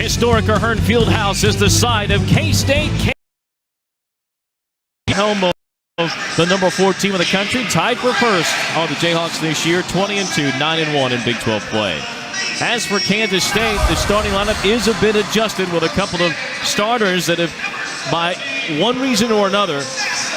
Historic Ahern Fieldhouse is the site of K-State. Helm of the number 4 team in the country, tied for first on the Jayhawks this year, 20-2, 9-1 in Big 12 play. As for Kansas State, the starting lineup is a bit adjusted with a couple of starters that have, by one reason or another,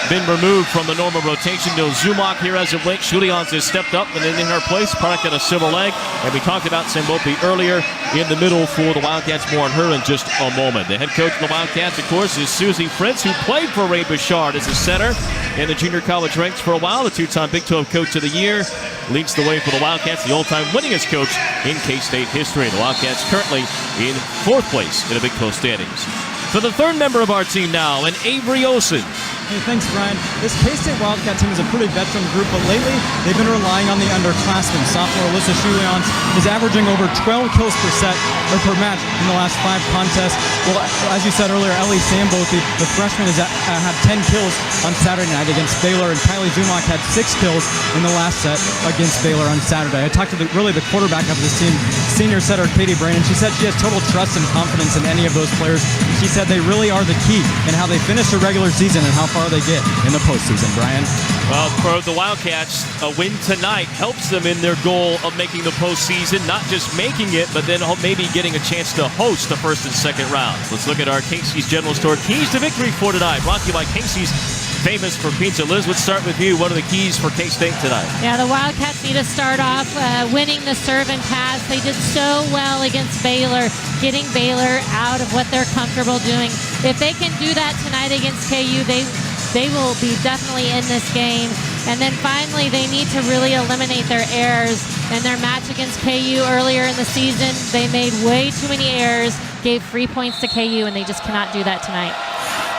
been removed from the normal rotation. No Zumock here as of late. Julians has stepped up and in her place, product of a silver leg. And we talked about Sambopi earlier in the middle for the Wildcats. More on her in just a moment. The head coach of the Wildcats, of course, is Susie Fritz, who played for Ray Bouchard as a center in the junior college ranks for a while. The 2-time Big 12 Coach of the Year, leads the way for the Wildcats, the all-time winningest coach in K-State history. The Wildcats currently in 4th place in the Big 12 standings. So the third member of our team now, and Avery Olsen. Hey, thanks, Brian. This K-State Wildcat team is a pretty veteran group, but lately they've been relying on the underclassmen. Sophomore Alyssa Julians is averaging over 12 kills per set or per match in the last 5 contests. Well, as you said earlier, Ellie Sambothi, the freshman, had 10 kills on Saturday night against Baylor, and Kylie Zumock had 6 kills in the last set against Baylor on Saturday. I talked to the quarterback of this team, senior setter Katie Brain, and she said she has total trust and confidence in any of those players. She said they really are the key in how they finish the regular season and how far they get in the postseason, Brian. Well, for the Wildcats, a win tonight helps them in their goal of making the postseason, not just making it, but then maybe getting a chance to host the first and second rounds. Let's look at our Casey's General Store keys to victory for tonight. Brought to you by Casey's, famous for pizza. Liz, let's start with you. What are the keys for K-State tonight? Yeah, the Wildcats need to start off winning the serve and pass. They did so well against Baylor, getting Baylor out of what they're comfortable doing. If they can do that tonight against KU, they will be definitely in this game. And then finally, they need to really eliminate their errors. In their match against KU earlier in the season, they made way too many errors, gave free points to KU, and they just cannot do that tonight.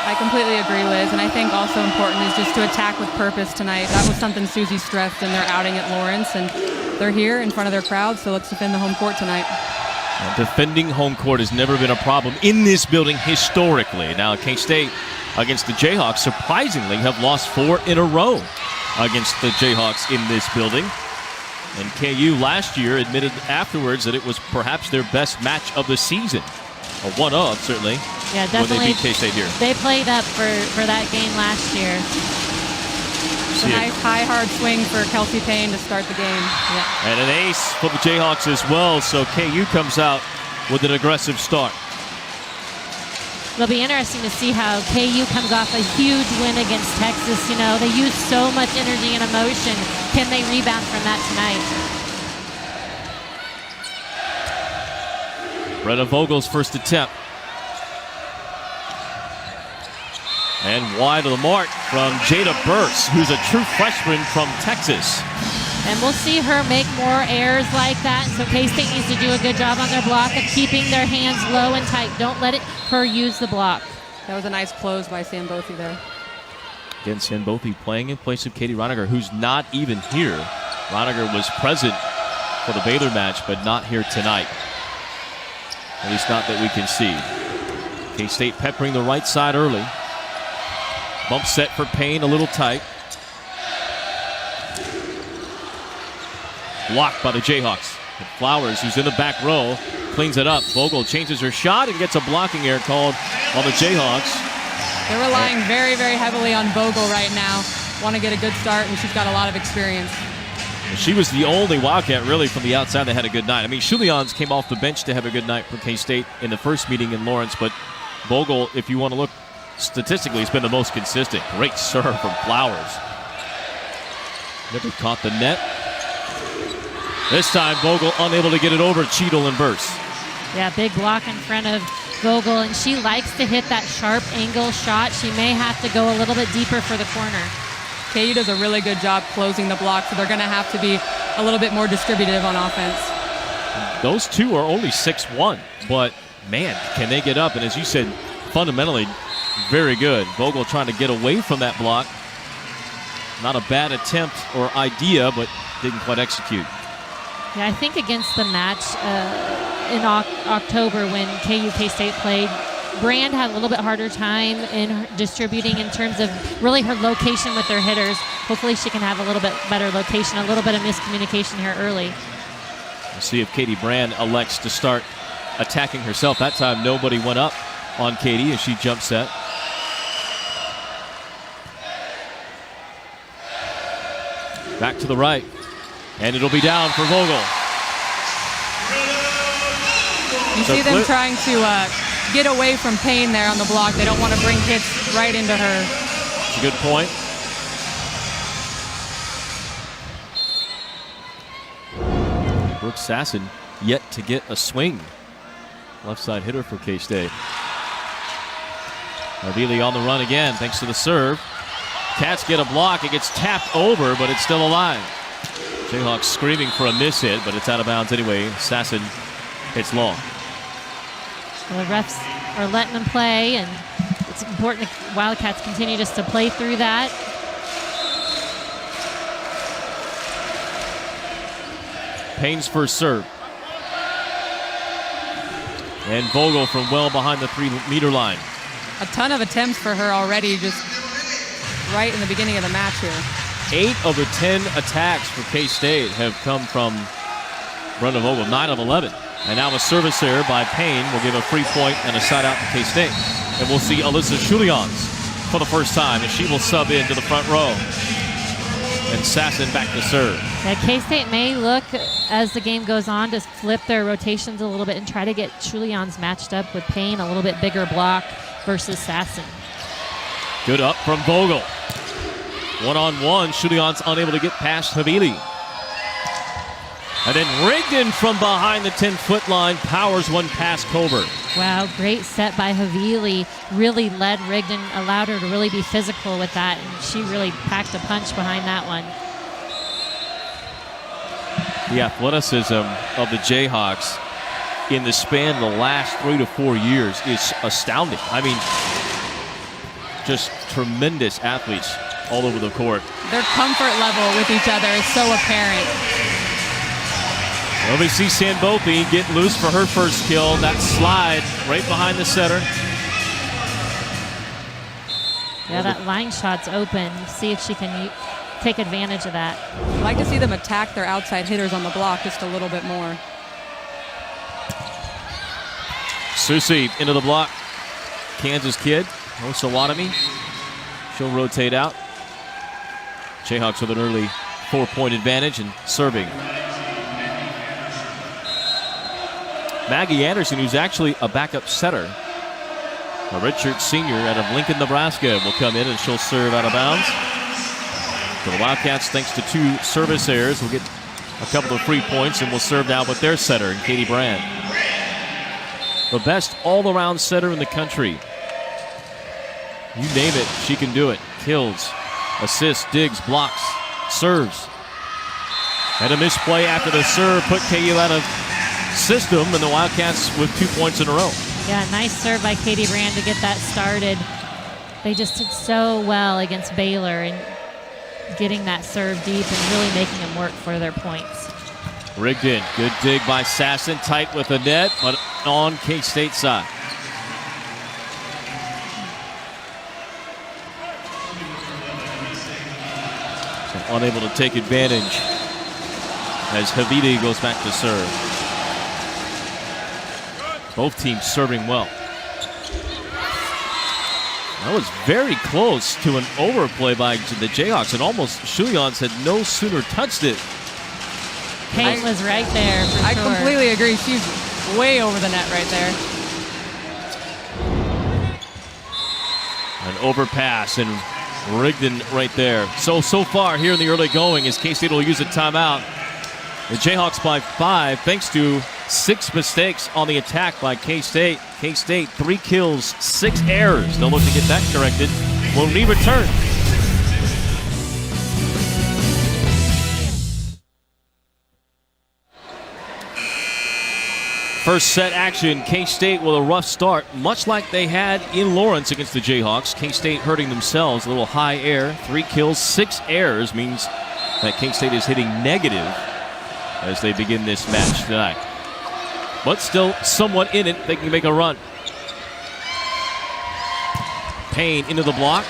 I completely agree, Liz, and I think also important is just to attack with purpose tonight. That was something Susie stressed in their outing at Lawrence, and they're here in front of their crowd, so let's defend the home court tonight. Defending home court has never been a problem in this building historically. Now, K-State against the Jayhawks, surprisingly, have lost 4 in a row against the Jayhawks in this building. And KU last year admitted afterwards that it was perhaps their best match of the season. Or one of, certainly. Yeah, definitely. When they beat K-State here. They played up for that game last year. It's a nice high, hard swing for Kelsey Payne to start the game. Yeah. And an ace for the Jayhawks as well, so KU comes out with an aggressive start. It'll be interesting to see how KU comes off a huge win against Texas. You know, they use so much energy and emotion. Can they rebound from that tonight? Brenna Vogel's first attempt. And wide of the mark from Jada Burse, who's a true freshman from Texas. And we'll see her make more errors like that. So K-State needs to do a good job on their block of keeping their hands low and tight. Don't let her use the block. That was a nice close by Sambothi there. Again, Sambothi playing in place of Katie Roniger, who's not even here. Roniger was present for the Baylor match, but not here tonight. At least not that we can see. K-State peppering the right side early. Bump set for Payne, a little tight. Blocked by the Jayhawks. And Flowers, who's in the back row, cleans it up. Vogel changes her shot and gets a blocking error called on the Jayhawks. They're relying very, very heavily on Vogel right now. Want to get a good start, and she's got a lot of experience. She was the only Wildcat really from the outside that had a good night. I mean, Julians came off the bench to have a good night for K-State in the first meeting in Lawrence, but Vogel, if you want to look statistically, has been the most consistent. Great serve from Flowers. Never caught the net. This time, Vogel unable to get it over Cheadle and Burse. Yeah, big block in front of Vogel, and she likes to hit that sharp angle shot. She may have to go a little bit deeper for the corner. KU does a really good job closing the block, so they're going to have to be a little bit more distributive on offense. Those two are only 6'1", but man, can they get up? And as you said, fundamentally very good. Vogel trying to get away from that block. Not a bad attempt or idea, but didn't quite execute. Yeah, I think against the match in October when K-State played, Brand had a little bit harder time in distributing in terms of really her location with their hitters. Hopefully she can have a little bit better location, a little bit of miscommunication here early. We'll see if Katie Brand elects to start attacking herself. That time nobody went up on Katie as she jump set. Back to the right. And it'll be down for Vogel. You see them trying to get away from Payne there on the block. They don't want to bring hits right into her. That's a good point. Brooke Sasson yet to get a swing. Left side hitter for K-State. Havili on the run again thanks to the serve. Cats get a block. It gets tapped over, but it's still alive. Jayhawks screaming for a miss hit, but it's out of bounds anyway. Sasson hits long. Well, the refs are letting them play, and it's important the Wildcats continue just to play through that. Payne's first serve. And Vogel from well behind the 3-meter line. A ton of attempts for her already, just right in the beginning of the match here. 8 of the 10 attacks for K-State have come from Brenda Vogel, 9 of 11. And now a service error by Payne will give a free point and a side out to K-State. And we'll see Alyssa Julians for the first time as she will sub into the front row. And Sasson back to serve. Yeah, K-State may look, as the game goes on, to flip their rotations a little bit and try to get Julians matched up with Payne, a little bit bigger block versus Sasson. Good up from Vogel. One-on-one, Julians unable to get past Havili. And then Rigdon from behind the 10-foot line powers one past Colbert. Wow, great set by Havili. Really led Rigdon, allowed her to really be physical with that, and she really packed a punch behind that one. The athleticism of the Jayhawks in the span of the last 3 to 4 years is astounding. I mean, just tremendous athletes all over the court. Their comfort level with each other is so apparent. Well, we see Sanbopi get loose for her first kill. That slide right behind the setter. Yeah, that line shot's open. See if she can take advantage of that. I'd like to see them attack their outside hitters on the block just a little bit more. Susi into the block. Kansas kid, Osawatomie. She'll rotate out. Jayhawks with an early 4-point advantage and serving. Maggie Anderson, who's actually a backup setter. A Richards senior out of Lincoln, Nebraska, will come in and she'll serve out of bounds. So the Wildcats, thanks to 2 service errors, will get a couple of free points and will serve now with their setter, Katie Brand. The best all-around setter in the country. You name it, she can do it. Kills, assists, digs, blocks, serves. And a misplay after the serve put KU out of system, and the Wildcats with 2 points in a row. Yeah, nice serve by Katie Brand to get that started. They just did so well against Baylor and getting that serve deep and really making them work for their points. Rigdon, good dig by Sasson, tight with the net, but on K-State side. So unable to take advantage as Havili goes back to serve. Both teams serving well. That was very close to an overplay by the Jayhawks, and almost Julians had no sooner touched it. Payne was right there for I sure. completely agree. She's way over the net right there. An overpass and Rigdon right there. So far here in the early going as K-State will use a timeout. The Jayhawks by 5 thanks to 6 mistakes on the attack by K-State. K-State 3 kills, 6 errors. They'll look to get that corrected when we return. First set action, K-State with a rough start, much like they had in Lawrence against the Jayhawks. K-State hurting themselves, a little high air, 3 kills, 6 errors means that K-State is hitting negative as they begin this match tonight. But still somewhat in it, they can make a run. Payne into the block,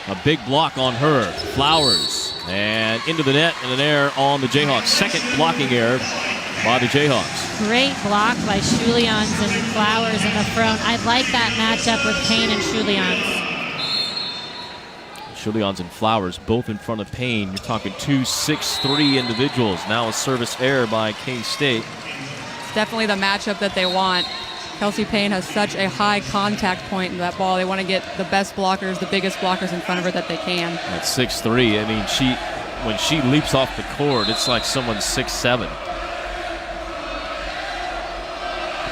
a big block on her, Flowers, and into the net and an error on the Jayhawks. Second blocking error by the Jayhawks. Great block by Julians and Flowers in the front. I like that matchup with Payne and Julians. Julians and Flowers both in front of Payne. You're talking 2 6'3" individuals. Now a service error by K-State. It's definitely the matchup that they want. Kelsey Payne has such a high contact point in that ball. They want to get the best blockers, the biggest blockers in front of her that they can. At 6'3", I mean, when she leaps off the court, it's like someone's 6'7".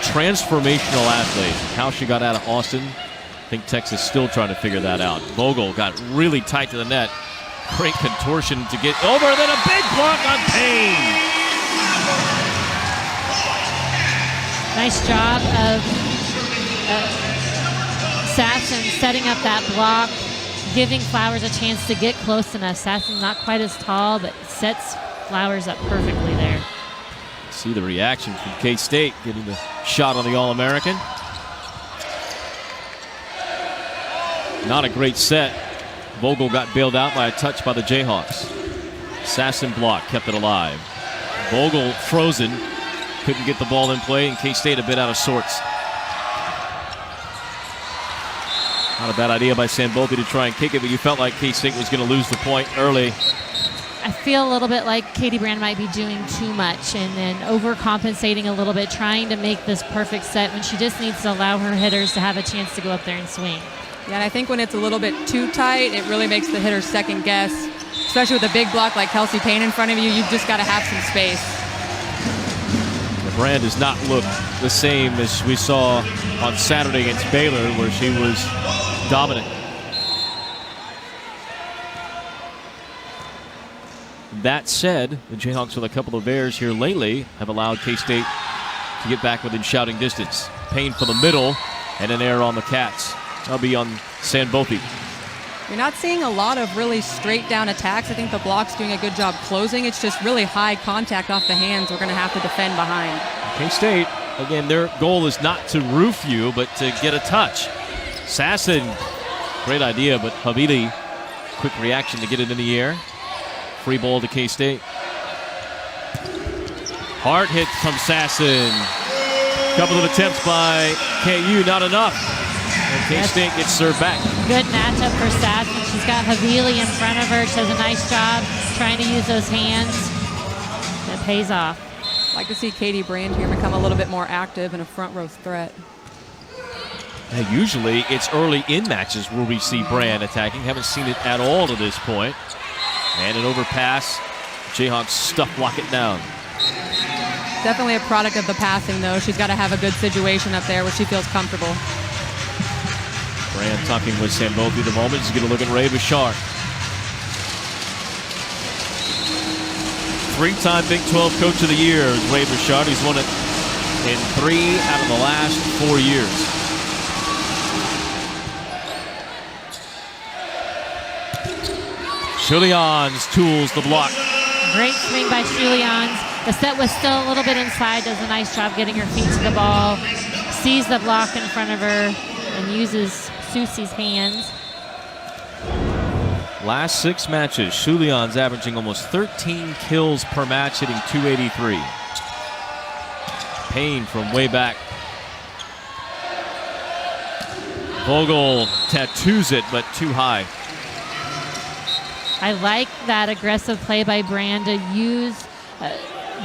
Transformational athlete. How she got out of Austin, I think Texas still trying to figure that out. Vogel got really tight to the net. Great contortion to get over, then a big block on Payne. Nice job of Sasson setting up that block, giving Flowers a chance to get close enough. Sasson's not quite as tall, but sets Flowers up perfectly there. See the reaction from K-State getting the shot on the All-American. Not a great set. Vogel got bailed out by a touch by the Jayhawks. Sasson block, kept it alive. Vogel frozen, couldn't get the ball in play, and K-State a bit out of sorts. Not a bad idea by Sambothi to try and kick it, but you felt like K-State was going to lose the point early. I feel a little bit like Katie Brand might be doing too much and then overcompensating a little bit, trying to make this perfect set when she just needs to allow her hitters to have a chance to go up there and swing. Yeah, and I think when it's a little bit too tight, it really makes the hitter second guess. Especially with a big block like Kelsey Payne in front of you, you've just got to have some space. Brand does not look the same as we saw on Saturday against Baylor, where she was dominant. That said, the Jayhawks with a couple of errors here lately have allowed K-State to get back within shouting distance. Payne for the middle, and an error on the Cats. That'll be on Sambothi. You're not seeing a lot of really straight down attacks. I think the block's doing a good job closing. It's just really high contact off the hands we're going to have to defend behind. K-State, again, their goal is not to roof you, but to get a touch. Sasson, great idea, but Havili, quick reaction to get it in the air. Free ball to K-State. Hard hit from Sasson. Couple of attempts by KU, not enough. And K-State gets served back. Good matchup for Sasson. She's got Havili in front of her. She does a nice job trying to use those hands. That pays off. I'd like to see Katie Brand here become a little bit more active and a front row threat. Usually it's early in matches where we see Brand attacking. Haven't seen it at all to this point. And an overpass. Jayhawks stuff block it down. Definitely a product of the passing, though. She's got to have a good situation up there where she feels comfortable. Brand talking with Sambothi at the moment. He's going to look at Ray Bouchard. Three-time Big 12 Coach of the Year is Ray Bouchard. He's won it in 3 out of the last 4 years. Julians tools the block. Great swing by Julians. The set was still a little bit inside. Does a nice job getting her feet to the ball. Sees the block in front of her and uses Susie's hands. Last 6 matches, Julians averaging almost 13 kills per match, hitting .283. Payne from way back. Vogel tattoos it, but too high. I like that aggressive play by Brand to use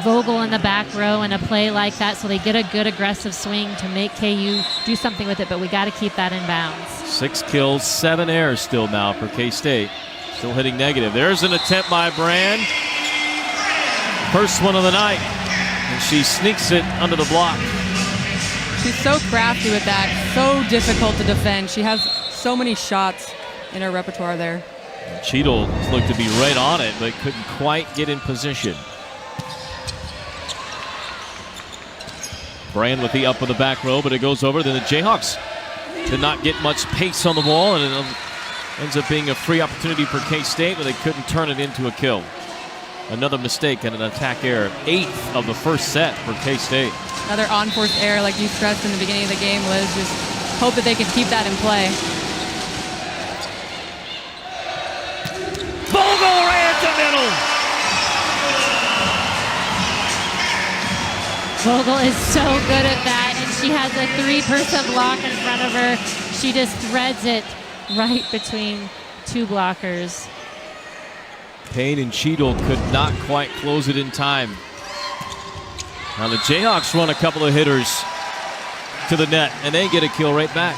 Vogel in the back row in a play like that so they get a good aggressive swing to make KU do something with it, but we got to keep that in bounds. 6 kills, 7 errors still now for K-State. Still hitting negative. There's an attempt by Brand. First one of the night. And she sneaks it under the block. She's so crafty with that. So difficult to defend. She has so many shots in her repertoire there. Cheadle looked to be right on it, but couldn't quite get in position. Brand with the up of the back row, but it goes over. Then the Jayhawks did not get much pace on the ball, and it ends up being a free opportunity for K-State, but they couldn't turn it into a kill. Another mistake and an attack error. 8th of the first set for K-State. Another on-force error like you stressed in the beginning of the game, Liz. Just hope that they can keep that in play. Vogel ran to middle. Vogel is so good at that, and she has a 3-person block in front of her. She just threads it right between 2 blockers. Payne and Cheadle could not quite close it in time. Now the Jayhawks run a couple of hitters to the net, and they get a kill right back.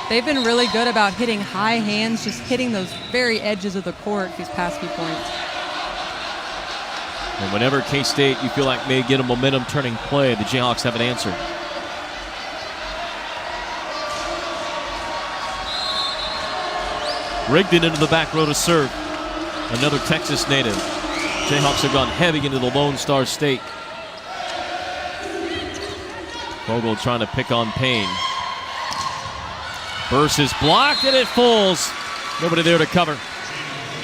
They've been really good about hitting high hands, just hitting those very edges of the court these past few points. And whenever K-State you feel like may get a momentum-turning play, the Jayhawks have an answer. Rigdon into the back row to serve. Another Texas native. Jayhawks have gone heavy into the Lone Star State. Vogel trying to pick on Payne. Burst is blocked and it falls. Nobody there to cover.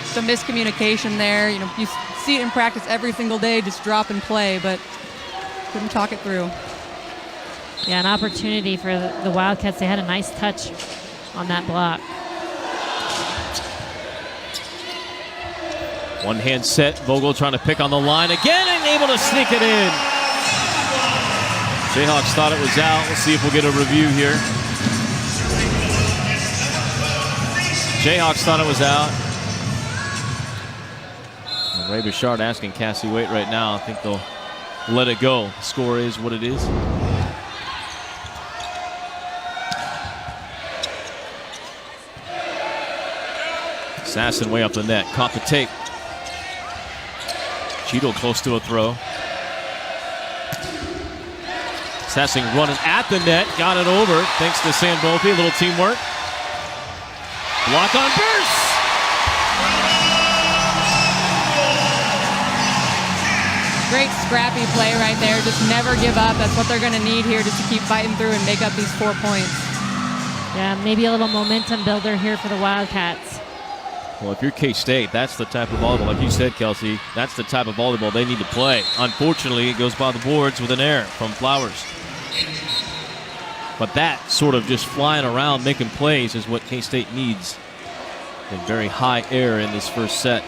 Some miscommunication there. You know, you see it in practice every single day, just drop and play, but couldn't talk it through. Yeah, an opportunity for the Wildcats. They had a nice touch on that block. One hand set. Vogel trying to pick on the line again and able to sneak it in. Jayhawks thought it was out. We'll see if we'll get a review here. Jayhawks thought it was out. And Ray Bouchard asking Cassie Waite right now. I think they'll let it go. The score is what it is. Sasson way up the net. Caught the tape. Cheadle close to a throw. Sasson running at the net. Got it over thanks to Sandbopi. A little teamwork. Block on burst. Great scrappy play right there. Just never give up. That's what they're going to need here just to keep fighting through and make up these 4 points. Yeah, maybe a little momentum builder here for the Wildcats. Well, if you're K-State, that's the type of volleyball, like you said, Kelsey, that's the type of volleyball they need to play. Unfortunately, it goes by the boards with an error from Flowers. But that sort of just flying around, making plays is what K-State needs. A very high error in this first set.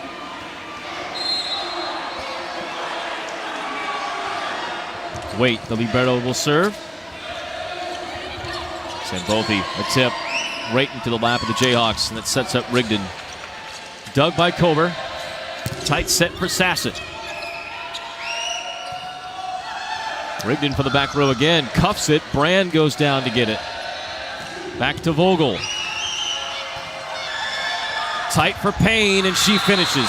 Wait, the libero will serve. Sandbopi, a tip right into the lap of the Jayhawks, and that sets up Rigdon. Dug by Kober. Tight set for Sasson. Rigdon for the back row again. Cuffs it. Brand goes down to get it. Back to Vogel. Tight for Payne, and she finishes.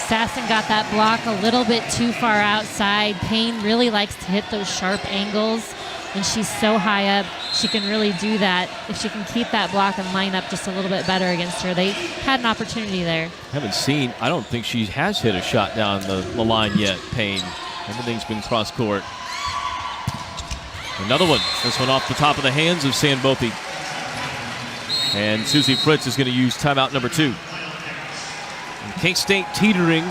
Sasson got that block a little bit too far outside. Payne really likes to hit those sharp angles, and she's so high up. She can really do that. If she can keep that block and line up just a little bit better against her. They had an opportunity there. I don't think she has hit a shot down the line yet, Payne. Everything's been cross court. Another one. This one off the top of the hands of Sandbopi. And Susie Fritz is going to use timeout number 2. And K-State teetering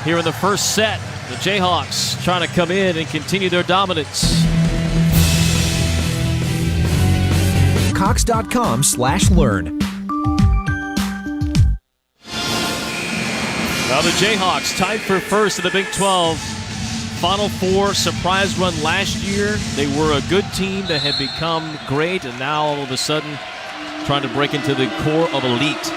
here in the first set. The Jayhawks trying to come in and continue their dominance. Cox.com/learn. Now the Jayhawks tied for first in the Big 12. Final Four surprise run last year. They were a good team that had become great, and now all of a sudden trying to break into the core of elite.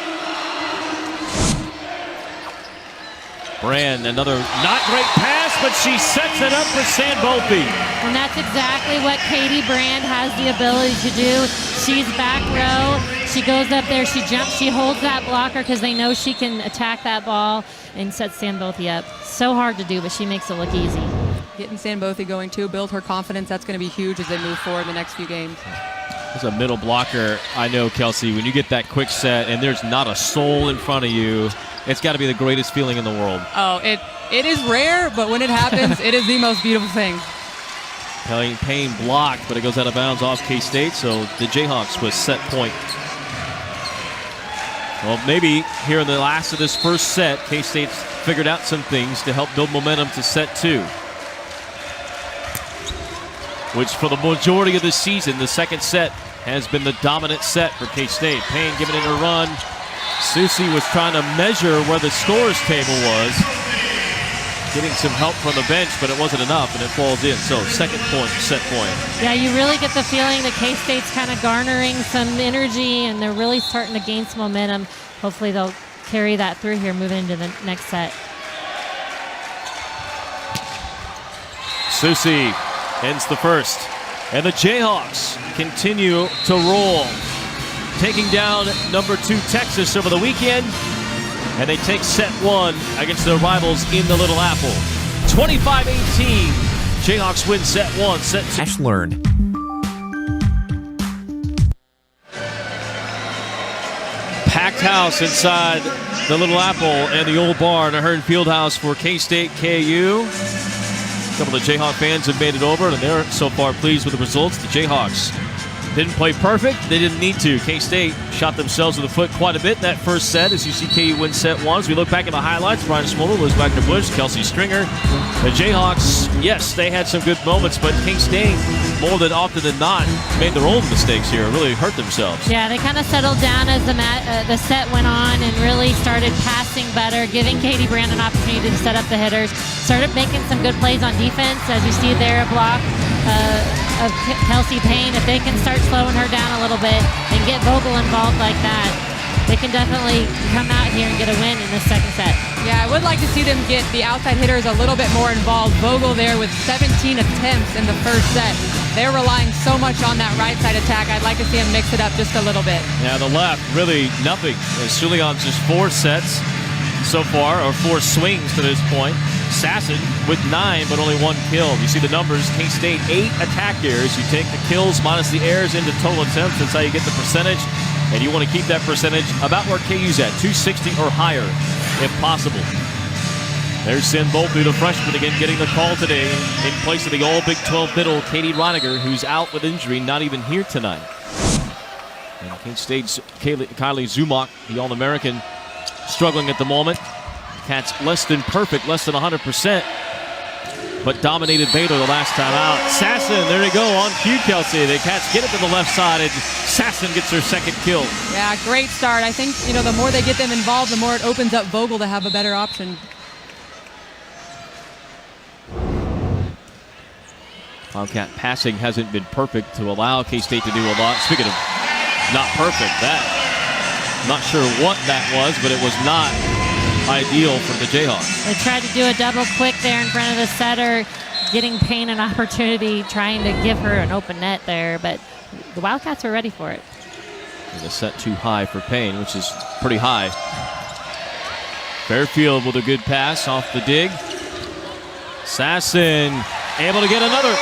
Brand, another not great pass, but she sets it up for Sandbopi. And that's exactly what Katie Brand has the ability to do. She's back row. She goes up there, she jumps, she holds that blocker because they know she can attack that ball and sets Sandbopi up. So hard to do, but she makes it look easy. Getting Sandbopi going too, build her confidence. That's going to be huge as they move forward in the next few games. As a middle blocker, I know, Kelsey, when you get that quick set and there's not a soul in front of you, it's got to be the greatest feeling in the world. Oh, it is rare, but when it happens, it is the most beautiful thing. Payne blocked, but it goes out of bounds off K-State, so the Jayhawks with set point. Well, maybe here in the last of this first set, K-State's figured out some things to help build momentum to set 2. Which for the majority of the season, the second set has been the dominant set for K-State. Payne giving it a run. Susie was trying to measure where the scores table was. getting some help from the bench, but it wasn't enough, and it falls in. So second point, set point. Yeah, you really get the feeling that K-State's kind of garnering some energy, and they're really starting to gain some momentum. Hopefully they'll carry that through here moving into the next set. Susie ends the first. And the Jayhawks continue to roll, taking down number 2 Texas over the weekend. And they take set 1 against their rivals in the Little Apple. 25-18. Jayhawks win set 1. Set 2. Ashlearn. Packed house inside the Little Apple and the Old Barn, a Hearn Fieldhouse for K-State KU. A couple of Jayhawk fans have made it over, and they're so far pleased with the results. The Jayhawks didn't play perfect. They didn't need to. K-State shot themselves in the foot quite a bit in that first set as you see KU win set 1. As we look back at the highlights, Brian Smoller, Liz Wagner-Bush, Kelsey Stringer. The Jayhawks, yes, they had some good moments, but K-State, more than often than not, made their own mistakes here, really hurt themselves. Yeah, they kind of settled down as the set went on and really started passing better, giving Katie Brand an opportunity to set up the hitters. Started making some good plays on defense, as you see there, a block of Kelsey Payne. If they can start slowing her down a little bit and get Vogel involved like that, they can definitely come out here and get a win in this second set. Yeah, I would like to see them get the outside hitters a little bit more involved. Vogel there with 17 attempts in the first set. They're relying so much on that right side attack. I'd like to see them mix it up just a little bit. Yeah, the left, really nothing. Sullion's just 4 sets so far, or 4 swings to this point. Sasson with 9, but only 1 kill. You see the numbers, K-State 8 attack errors. You take the kills minus the errors into total attempts. That's how you get the percentage. And you want to keep that percentage about where KU's at, 260 or higher, if possible. There's Sin Boltby, the freshman, again getting the call today in place of the all Big 12 middle, Katie Reiniger, who's out with injury, not even here tonight. And K-State's Kylie Zumach, the All-American, struggling at the moment. Cats less than perfect, less than 100%, but dominated Baylor the last time out. Sasson, there you go, on cue, Kelsey. The Cats get it to the left side, and Sasson gets her second kill. Yeah, great start. I think, the more they get them involved, the more it opens up Vogel to have a better option. Wildcat passing hasn't been perfect to allow K-State to do a lot. Speaking of not perfect, I'm not sure what that was, but it was not ideal for the Jayhawks. They tried to do a double quick there in front of the setter, getting Payne an opportunity, trying to give her an open net there, but the Wildcats were ready for it. And the set too high for Payne, which is pretty high. Fairfield with a good pass off the dig. Sasson able to get another.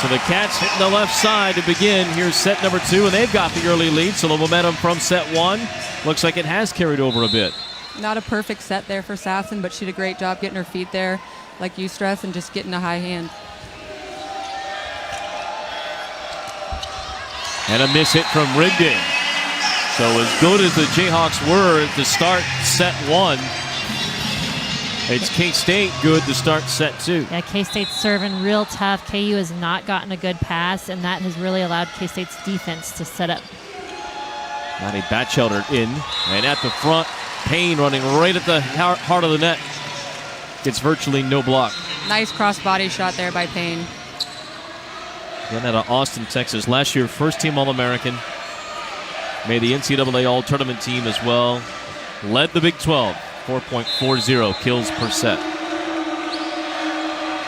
So the Cats hitting the left side to begin. Here's set number 2, and they've got the early lead, so the momentum from set 1 looks like it has carried over a bit. Not a perfect set there for Sasson, but she did a great job getting her feet there, like you stress, and just getting a high hand. And a miss hit from Rigdon. So as good as the Jayhawks were to start set 1, it's K-State good to start set 2. Yeah, K-State's serving real tough. KU has not gotten a good pass, and that has really allowed K-State's defense to set up. Maddie Batchelder in, and at the front, Payne running right at the heart of the net. Gets virtually no block. Nice cross-body shot there by Payne. Again out of Austin, Texas. Last year, first team All-American. Made the NCAA All-Tournament team as well. Led the Big 12. 4.40 kills per set.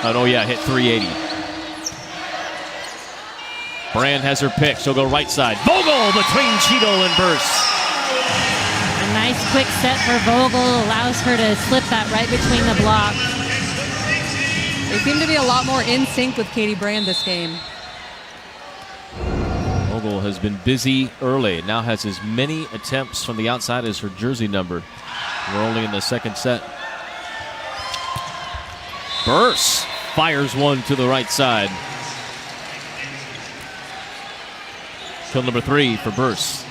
Oh, yeah, hit 380. Brand has her pick. She'll go right side. Vogel between Cheeto and Burse. A nice quick set for Vogel. Allows her to slip that right between the blocks. They seem to be a lot more in sync with Katie Brand this game. Vogel has been busy early. Now has as many attempts from the outside as her jersey number. We're only in the second set. Burse fires one to the right side. Kill number 3 for Burse.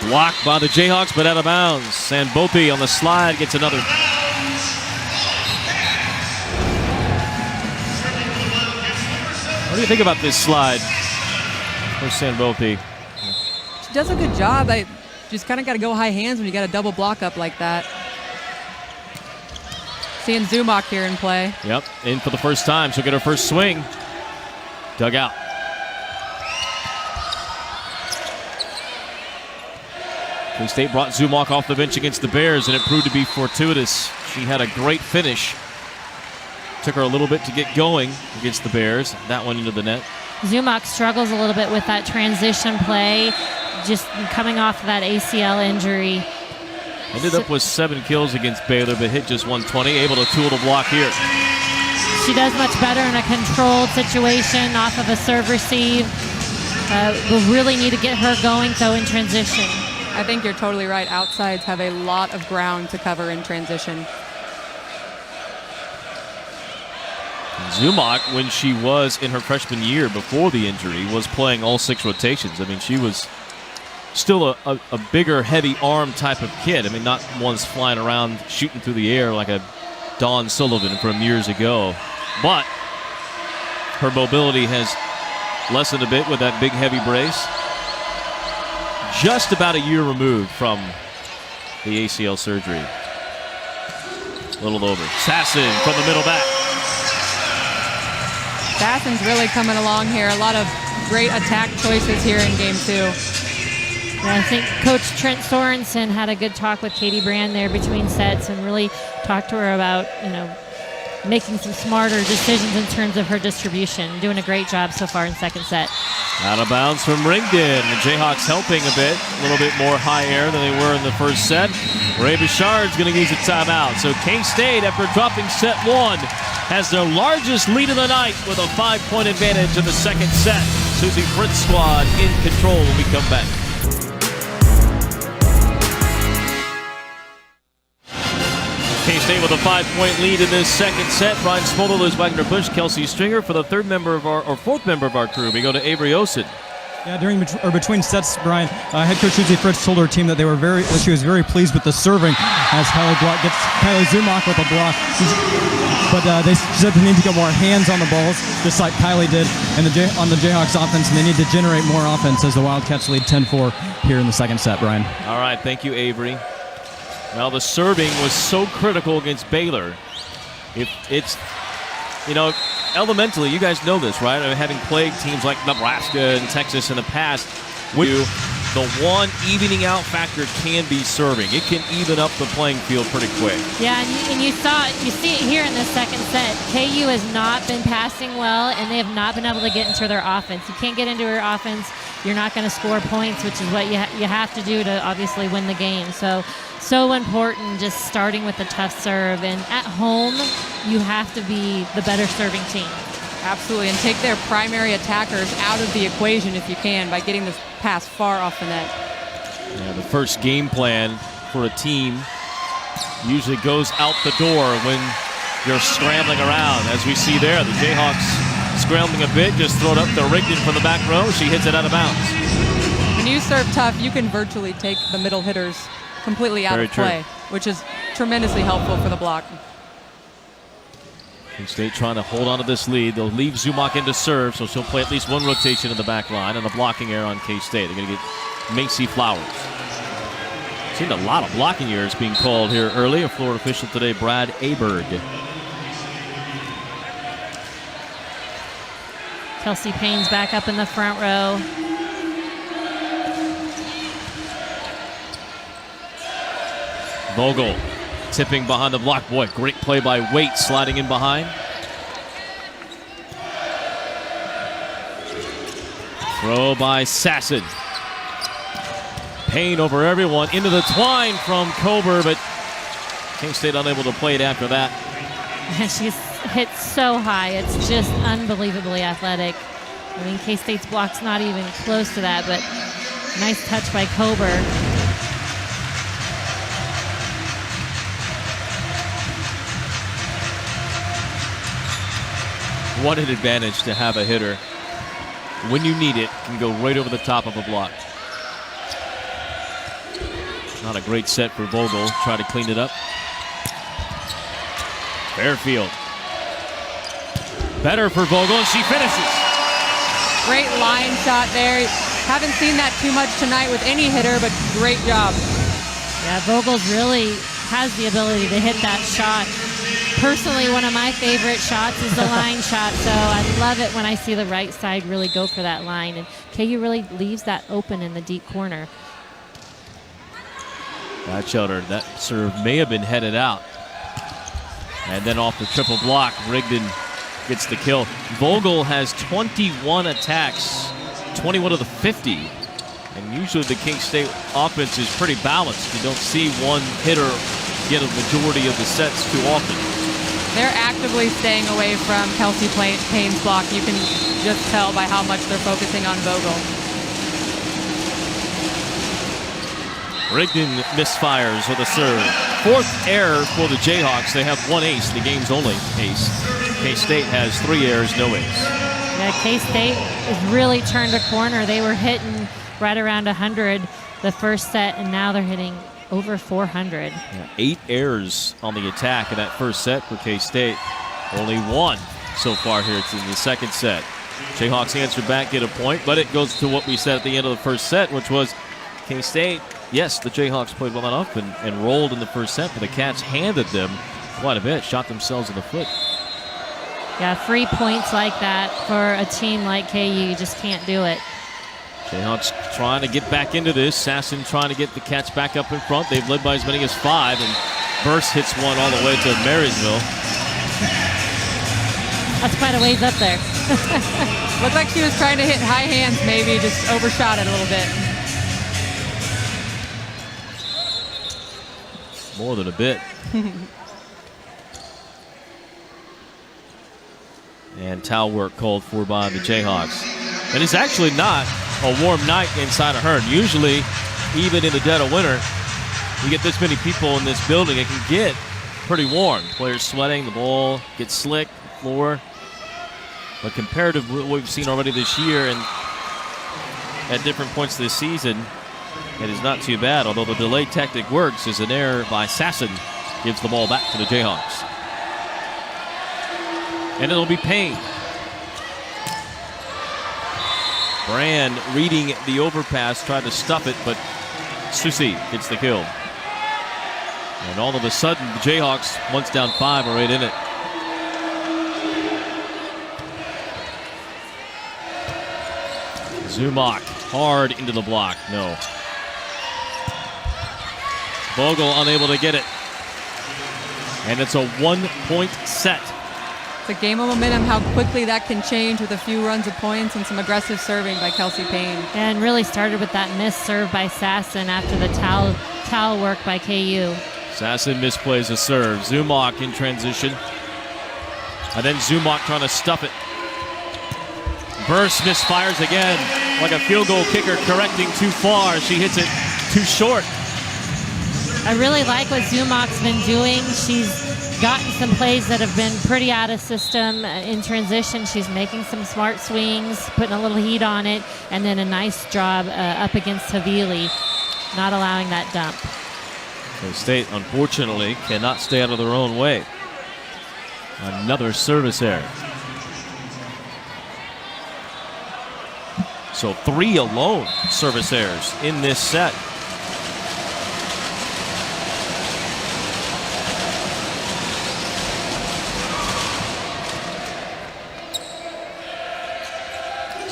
Blocked by the Jayhawks, but out of bounds. And Bopi on the slide gets another. What do you think about this slide for Sanvopi? She does a good job. I just kind of got to go high hands when you got a double block up like that. Seeing Zumach here in play. Yep, in for the first time. She'll get her first swing. Dug out. K-State brought Zumach off the bench against the Bears, and it proved to be fortuitous. She had a great finish. Took her a little bit to get going against the Bears. That one into the net. Zumach struggles a little bit with that transition play, just coming off of that ACL injury. Ended up with 7 kills against Baylor, but hit just 120. Able to tool the block here. She does much better in a controlled situation off of a serve receive. We'll really need to get her going, though, in transition. I think you're totally right. Outsides have a lot of ground to cover in transition. Zumach, when she was in her freshman year before the injury, was playing all 6 rotations. I mean, she was still a bigger, heavy arm type of kid. I mean, not ones flying around shooting through the air like a Dawn Sullivan from years ago. But her mobility has lessened a bit with that big, heavy brace. Just about a year removed from the ACL surgery. A little over. Sasson from the middle back. Sasson's really coming along here. A lot of great attack choices here in game 2. And I think Coach Trent Sorensen had a good talk with Katie Brand there between sets and really talked to her about, making some smarter decisions in terms of her distribution. Doing a great job so far in second set. Out of bounds from Ringden. The Jayhawks helping a bit. A little bit more high air than they were in the first set. Ray Bouchard's going to use a timeout. So K-State, after dropping set 1, has their largest lead of the night with a 5-point advantage in the second set. Susie Fritz squad in control when we come back. K-State with a 5-point lead in this second set. Brian Smolder, Liz Wagner-Bush, Kelsey Stringer for the fourth member of our crew. We go to Avery Osen. Yeah, between sets, Brian, head coach Susie Fritz told her team that she was very pleased with the serving as Kylie gets Kylie Zumach with a block. But she said they need to get more hands on the balls, just like Kylie did on the Jayhawks offense, and they need to generate more offense as the Wildcats lead 10-4 here in the second set, Brian. All right, thank you, Avery. Well, the serving was so critical against Baylor. Elementally, you guys know this, right? I mean, having played teams like Nebraska and Texas in the past, the one evening out factor can be serving. It can even up the playing field pretty quick. Yeah, and you see it here in the second set. KU has not been passing well, and they have not been able to get into their offense. You can't get into her offense, you're not going to score points, which is what you have to do to obviously win the game. So important just starting with a tough serve. And at home, you have to be the better serving team. Absolutely, and take their primary attackers out of the equation if you can by getting this pass far off the net. Yeah, the first game plan for a team usually goes out the door when you're scrambling around. As we see there, the Jayhawks scrambling a bit, just throw it up to Rigdon from the back row. She hits it out of bounds. When you serve tough, you can virtually take the middle hitters completely out of play, which is tremendously helpful for the block. K-State trying to hold on to this lead. They'll leave Zumach into serve, so she'll play at least one rotation in the back line and a blocking error on K-State. They're going to get Macy Flowers. Seen a lot of blocking errors being called here early. A Florida official today, Brad Aberg. Kelsey Payne's back up in the front row. Vogel tipping behind the block. Boy, great play by Waite, sliding in behind. Throw by Sasson. Payne over everyone, into the twine from Kober, but K-State unable to play it after that. She's hit so high. It's just unbelievably athletic. I mean, K-State's block's not even close to that, but nice touch by Kober. What an advantage to have a hitter. When you need it, can go right over the top of a block. Not a great set for Vogel. Try to clean it up. Fairfield. Better for Vogel, and she finishes. Great line shot there. Haven't seen that too much tonight with any hitter, but great job. Yeah, Vogel's really has the ability to hit that shot. Personally, one of my favorite shots is the line shot, so I love it when I see the right side really go for that line. And KU really leaves that open in the deep corner. Batchelder, that serve may have been headed out. And then off the triple block, Rigdon gets the kill. Vogel has 21 attacks, 21 of the 50. And usually the K-State offense is pretty balanced. You don't see one hitter get a majority of the sets too often. They're actively staying away from Kelsey Payne's block. You can just tell by how much they're focusing on Vogel. Rigdon misfires with a serve. Fourth error for the Jayhawks. They have one ace, the game's only ace. K-State has 3 errors, no ace. Yeah, K-State has really turned a corner. They were hitting right around 100 the first set, and now they're hitting over 400. Yeah, 8 errors on the attack in that first set for K-State. Only 1 so far here. It's in the second set. Jayhawks answer back, get a point, but it goes to what we said at the end of the first set, which was K-State, yes, the Jayhawks played well enough and rolled in the first set, but the Cats handed them quite a bit, shot themselves in the foot. Yeah, free points like that for a team like KU, you just can't do it. Jayhawks trying to get back into this. Sasson trying to get the Cats back up in front. They've led by as many as 5, and Burse hits one all the way to Marysville. That's quite a ways up there. Looked like she was trying to hit high hands, maybe just overshot it a little bit. More than a bit. And towel work called for by the Jayhawks. And it's actually not a warm night inside of Hearn. Usually, even in the dead of winter, you get this many people in this building, it can get pretty warm. Players sweating, the ball gets slick, the floor. But compared to what we've seen already this year and at different points this season, it is not too bad, although the delay tactic works as an error by Sasson gives the ball back to the Jayhawks. And it'll be Payne. Brand reading the overpass, tried to stuff it, but Susi gets the kill. And all of a sudden, the Jayhawks, once down 5, are right in it. Zumach hard into the block. No. Vogel unable to get it. And it's a 1-point set. It's a game of momentum, how quickly that can change with a few runs of points and some aggressive serving by Kelsey Payne. And really started with that missed serve by Sasson after the towel work by KU. Sasson misplays a serve. Zumach in transition. And then Zumach trying to stuff it. Burse misfires again. Like a field goal kicker correcting too far. She hits it too short. I really like what Zumach's been doing. She's gotten some plays that have been pretty out of system in transition. She's making some smart swings, putting a little heat on it, and then a nice job up against Havili, not allowing that dump. K-State, unfortunately, cannot stay out of their own way. Another service error. So 3 alone service errors in this set.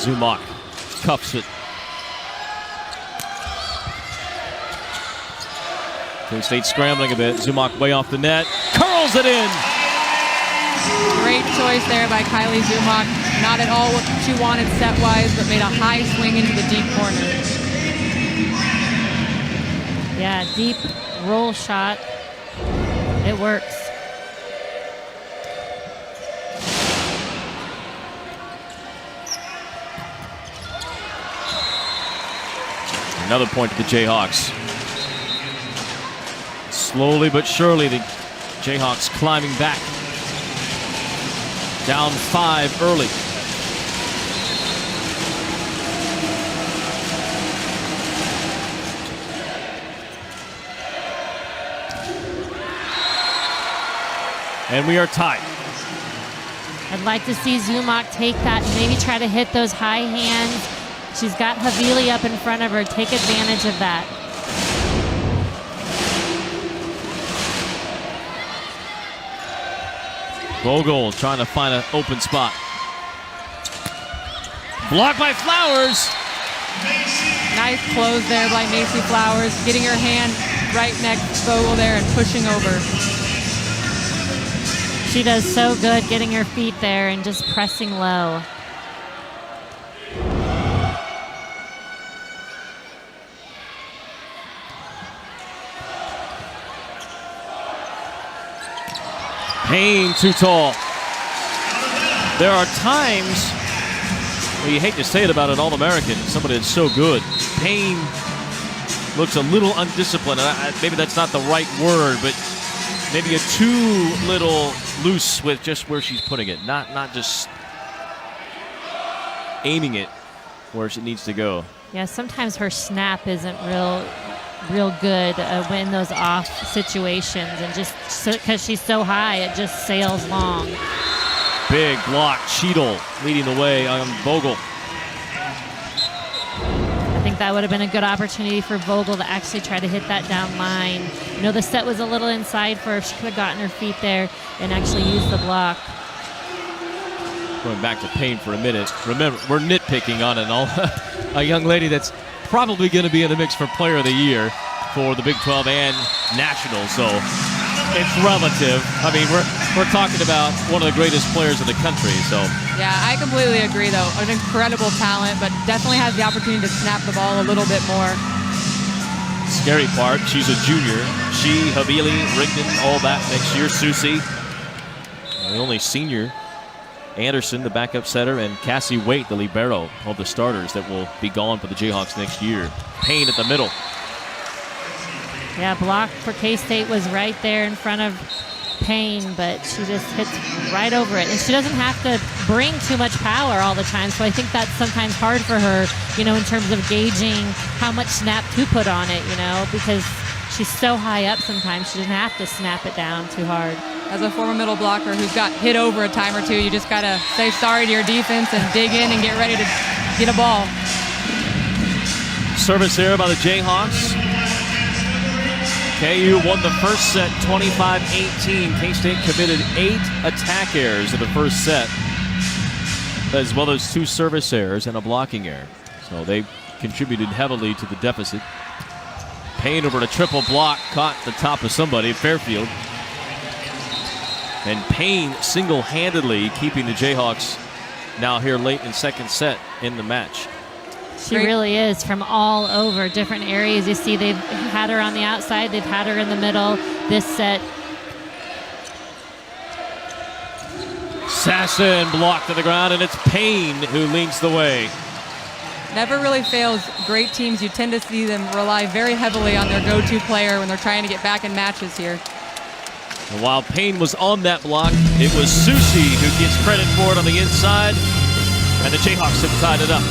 Zumach cuffs it. K-State scrambling a bit. Zumach way off the net. Curls it in. Great choice there by Kylie Zumach. Not at all what she wanted set-wise, but made a high swing into the deep corner. Yeah, deep roll shot. It works. Another point to the Jayhawks. Slowly but surely, the Jayhawks climbing back. Down 5 early. And we are tied. I'd I'd like to see Zumock take that and maybe try to hit those high hands. She's got Havili up in front of her. Take advantage of that. Vogel trying to find an open spot. Blocked by Flowers. Nice close there by Macy Flowers, getting her hand right next to Vogel there and pushing over. She does so good getting her feet there and just pressing low. Payne too tall. There are times, well, you hate to say it about an All-American, somebody that's so good. Payne looks a little undisciplined. Maybe that's not the right word, but maybe a too little loose with just where she's putting it. Not just aiming it where it needs to go. Yeah, sometimes her snap isn't real good in those off situations, and just because she's so high, it just sails long. Big block. Cheadle leading the way on Vogel. I think that would have been a good opportunity for Vogel to actually try to hit that down line. You know, the set was a little inside for her. She could have gotten her feet there and actually used the block. Going back to Payne for a minute. Remember, we're nitpicking on a young lady that's probably going to be in the mix for Player of the Year for the Big 12 and National, so it's relative. I mean, we're talking about one of the greatest players in the country, so. Yeah, I completely agree, though. An incredible talent, but definitely has the opportunity to snap the ball a little bit more. Scary part, she's a junior. She, Havili, Rigdon, all back next year. Susie, the only senior. Anderson, the backup setter, and Cassie Waite, the libero of the starters that will be gone for the Jayhawks next year. Payne at the middle. Yeah, block for K-State was right there in front of Payne, but she just hits right over it. And she doesn't have to bring too much power all the time, so I think that's sometimes hard for her, you know, in terms of gauging how much snap to put on it, you know, because she's so high up sometimes she doesn't have to snap it down too hard. As a former middle blocker who's got hit over a time or two, you just got to say sorry to your defense and dig in and get ready to get a ball. Service error by the Jayhawks. KU won the first set 25-18. K-State committed 8 attack errors in the first set, as well as 2 service errors and a blocking error. So they contributed heavily to the deficit. Payne over to triple block, caught the top of somebody, Fairfield. And Payne single-handedly keeping the Jayhawks now here late in second set in the match. She really is from all over different areas. You see they've had her on the outside, they've had her in the middle. This set. Sasson blocked to the ground, and it's Payne who leads the way. Never really fails great teams. You tend to see them rely very heavily on their go-to player when they're trying to get back in matches here. And while Payne was on that block, it was Susie who gets credit for it on the inside, and the Jayhawks have tied it up.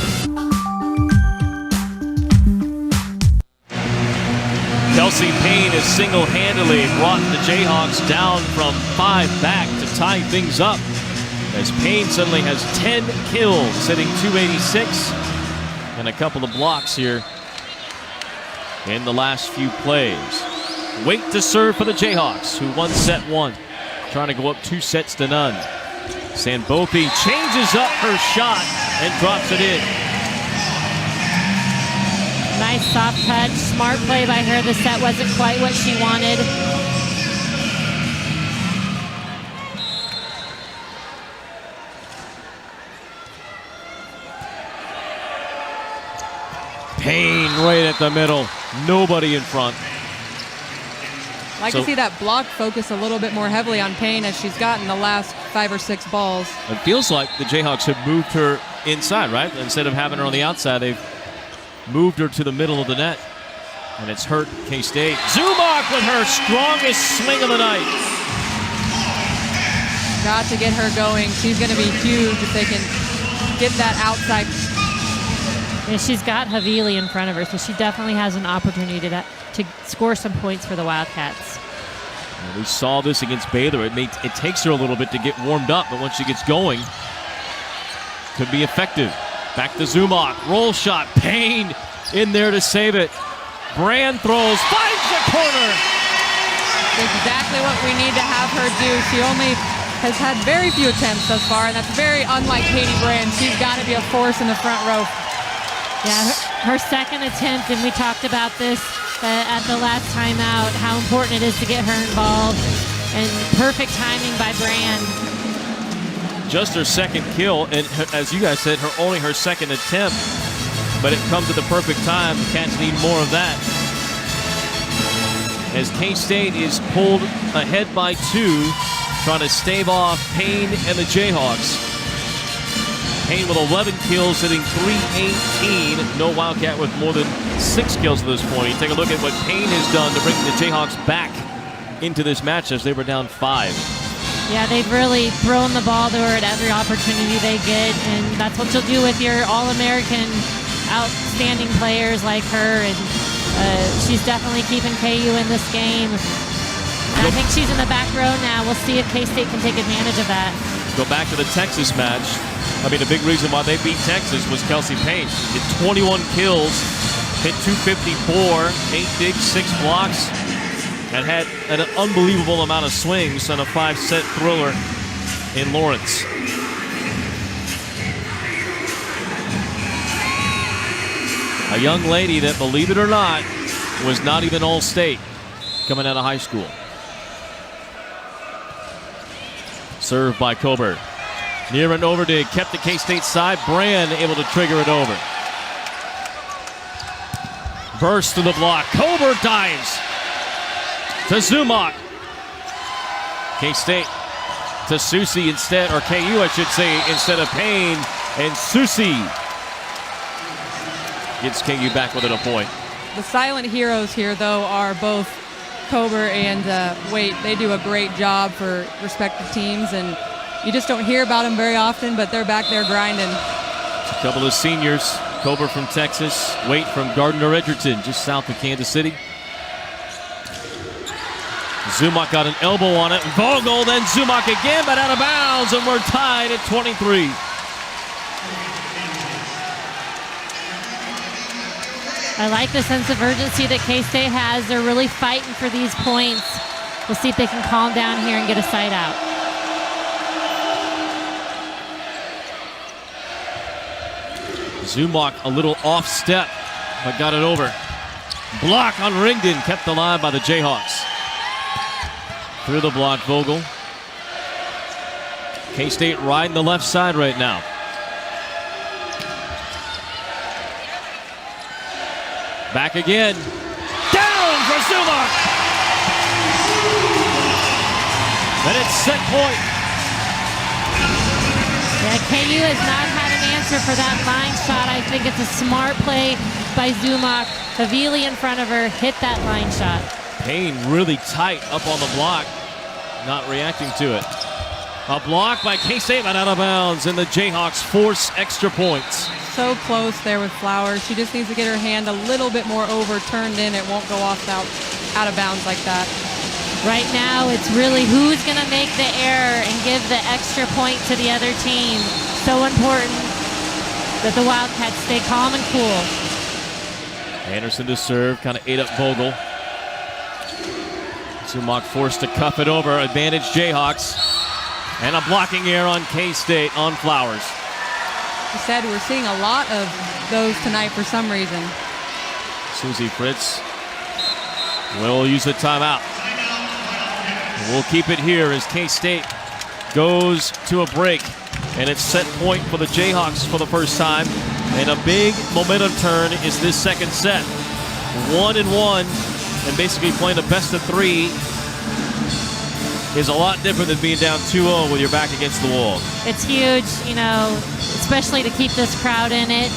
Kelsey Payne has single-handedly brought the Jayhawks down from 5 back to tie things up, as Payne suddenly has 10 kills, sitting 286, and a couple of blocks here in the last few plays. Wait to serve for the Jayhawks, who won set 1, trying to go up 2 sets to none. Sambopi changes up her shot and drops it in. Nice soft touch, smart play by her. The set wasn't quite what she wanted. Payne right at the middle, nobody in front. I'd like to see that block focus a little bit more heavily on Payne as she's gotten the last 5 or 6 balls. It feels like the Jayhawks have moved her inside, right? Instead of having her on the outside, they've moved her to the middle of the net, and it's hurt K-State. Zumock with her strongest swing of the night. Got to get her going. She's going to be huge if they can get that outside. Yeah, she's got Havili in front of her, so she definitely has an opportunity to score some points for the Wildcats. And we saw this against Baylor. It takes her a little bit to get warmed up, but once she gets going, could be effective. Back to Zumach. Roll shot. Payne in there to save it. Brand throws. Finds the corner. Exactly what we need to have her do. She only has had very few attempts thus far, and that's very unlike Katie Brand. She's got to be a force in the front row. Yeah, her second attempt, and we talked about this at the last time out, how important it is to get her involved, and perfect timing by Brand. Just her second kill, and as you guys said, only her second attempt, but it comes at the perfect time. The Cats need more of that. As K-State is pulled ahead by 2, trying to stave off Payne and the Jayhawks. Payne with 11 kills, hitting .318. No Wildcat with more than 6 kills at this point. Take a look at what Payne has done to bring the Jayhawks back into this match as they were down 5. Yeah, they've really thrown the ball to her at every opportunity they get, and that's what you'll do with your All-American outstanding players like her, and she's definitely keeping KU in this game. And I think she's in the back row now. We'll see if K-State can take advantage of that. Go back to the Texas match. I mean, the big reason why they beat Texas was Kelsey Payne. Did 21 kills, hit .254, 8 digs, 6 blocks, and had an unbelievable amount of swings on a 5-set thriller in Lawrence. A young lady that, believe it or not, was not even All-State coming out of high school. Served by Coburn. Near and over dig, kept the K-State side. Brand able to trigger it over. Burst to the block. Coburn dives to Zumach. K-State to Susie instead, or KU I should say, instead of Payne. And Susie gets KU back within a point. The silent heroes here, though, are both Kober and Waite. They do a great job for respective teams, and you just don't hear about them very often, but they're back there grinding. A couple of seniors, Kober from Texas, Waite from Gardner Edgerton, just south of Kansas City. Zumach got an elbow on it. Vogel, then Zumach again, but out of bounds, and we're tied at 23. I like the sense of urgency that K-State has. They're really fighting for these points. We'll see if they can calm down here and get a side out. Zumach a little off step, but got it over. Block on Ringden, kept alive by the Jayhawks. Through the block, Vogel. K-State riding the left side right now. Back again. Down for Zumach! And it's set point. Yeah, KU has not had an answer for that line shot. I think it's a smart play by Zumach. Havili in front of her, hit that line shot. Payne really tight up on the block, not reacting to it. A block by K-State, but out of bounds, and the Jayhawks force extra points. So close there with Flowers. She just needs to get her hand a little bit more over, turned in. It won't go off out of bounds like that. Right now, it's really who's going to make the error and give the extra point to the other team. So important that the Wildcats stay calm and cool. Anderson to serve, kind of ate up Vogel. Zumach forced to cuff it over. Advantage Jayhawks. And a blocking error on K-State on Flowers. He said we're seeing a lot of those tonight for some reason. Susie Fritz will use the timeout. We'll keep it here as K-State goes to a break. And it's set point for the Jayhawks for the first time. And a big momentum turn is this second set. 1-1, and basically playing a best of 3 is a lot different than being down 2-0 with your back against the wall. It's huge, you know, especially to keep this crowd in it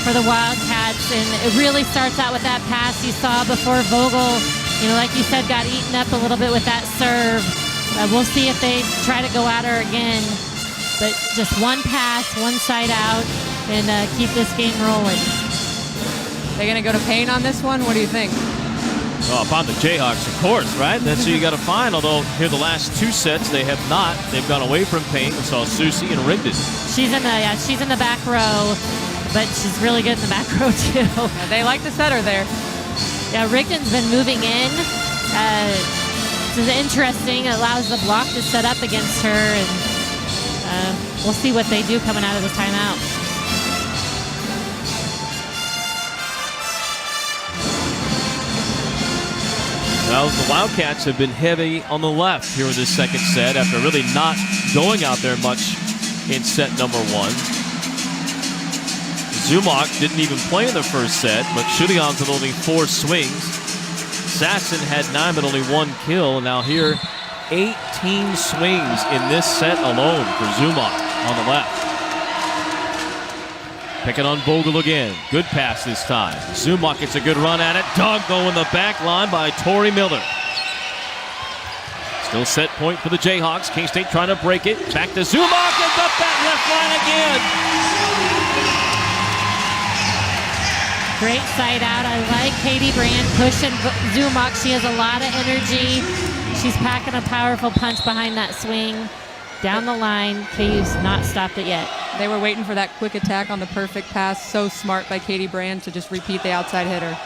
for the Wildcats. And it really starts out with that pass you saw before Vogel, you know, like you said, got eaten up a little bit with that serve. We'll see if they try to go at her again. But just one pass, one side out, and keep this game rolling. They're going to go to Payne on this one? What do you think? Oh, upon the Jayhawks, of course, right? That's who you got to find. Although here the last 2 sets they have not. They've gone away from Payne. We saw Susie and Rigdon. She's in the back row, but she's really good in the back row too. Yeah, they like to set her there. Yeah, Rigdon's been moving in. This is interesting. It allows the block to set up against her, and we'll see what they do coming out of this timeout. Well, the Wildcats have been heavy on the left here in this second set after really not going out there much in set number 1. Zumach didn't even play in the first set, but Shulians had only 4 swings. Sasson had 9 but only 1 kill. Now here, 18 swings in this set alone for Zumach on the left. Picking on Vogel again. Good pass this time. Zumach gets a good run at it. Dug though in the back line by Tori Miller. Still set point for the Jayhawks. K-State trying to break it. Back to Zumach and up that left line again. Great side out. I like Katie Brand pushing Zumach. She has a lot of energy. She's packing a powerful punch behind that swing. Down the line, KU's not stopped it yet. They were waiting for that quick attack on the perfect pass. So smart by Katie Brand to just repeat the outside hitter.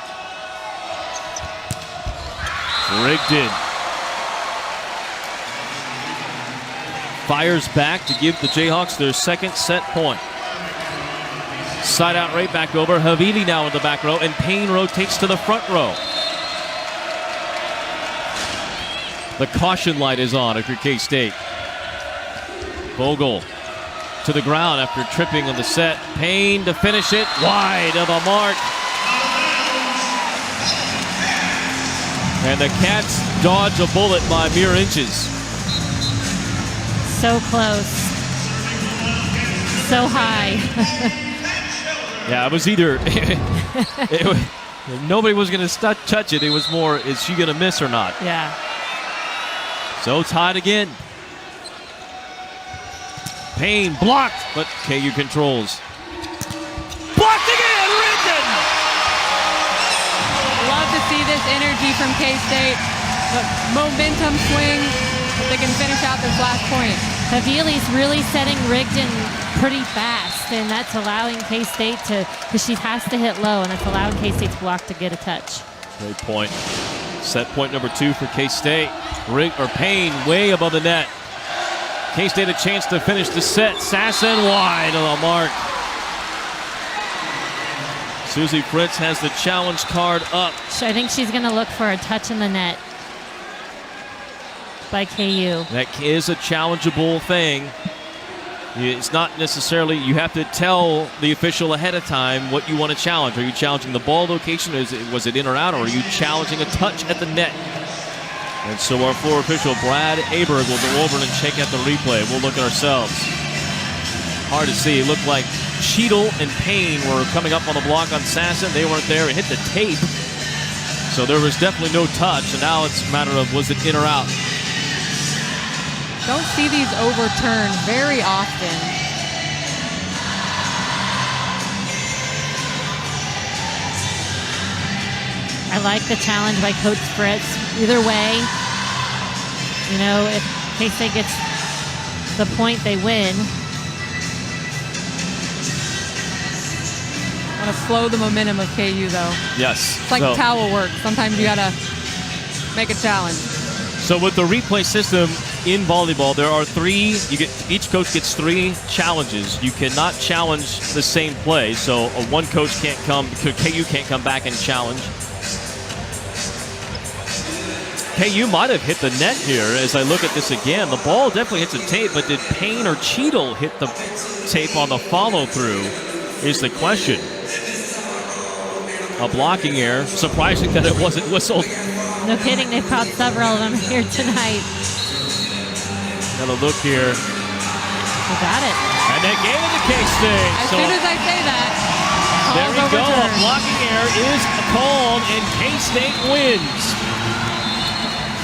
Rigdon fires back to give the Jayhawks their second set point. Side out right back over. Havili now in the back row, and Payne rotates to the front row. The caution light is on if you're K-State. Vogel to the ground after tripping on the set. Payne to finish it. Wide of the mark. And the Cats dodge a bullet by mere inches. So close. So high. Yeah, it was either nobody was going to touch it. It was more, is she going to miss or not? Yeah. So tied again. Payne blocked, but KU controls. Blocked again, Rigdon! Love to see this energy from K-State. The momentum swing, but they can finish out this last point. Havili's really setting Rigdon pretty fast, and that's allowing K-State to, because she has to hit low, and that's allowing K-State's block to get a touch. Great point. Set point number 2 for K-State. Payne way above the net. K-State a chance to finish the set. Sasson wide of the mark. Susie Fritz has the challenge card up. So I think she's going to look for a touch in the net by KU. That is a challengeable thing. It's not necessarily, you have to tell the official ahead of time what you want to challenge. Are you challenging the ball location? Was it in or out? Or are you challenging a touch at the net? And so our floor official, Brad Aberg, will go over and check out the replay. We'll look at ourselves. Hard to see. It looked like Cheadle and Payne were coming up on the block on Sasson. They weren't there. It hit the tape. So there was definitely no touch. And now it's a matter of, was it in or out? Don't see these overturned very often. I like the challenge by Coach Fritz. Either way, you know, if K-State gets the point, they win. Want to slow the momentum of KU, though. Yes. It's like towel work. Sometimes you got to make a challenge. So with the replay system in volleyball, there are 3. Each coach gets 3 challenges. You cannot challenge the same play. So one coach can't come. KU can't come back and challenge. KU might have hit the net here as I look at this again. The ball definitely hits the tape, but did Payne or Cheadle hit the tape on the follow-through is the question. A blocking error. Surprising that it wasn't whistled. No kidding, they've caught several of them here tonight. Got a look here. We got it. And they gave it to K-State. As soon as I say that, there we go. A overturned. blocking error is called, and K-State wins.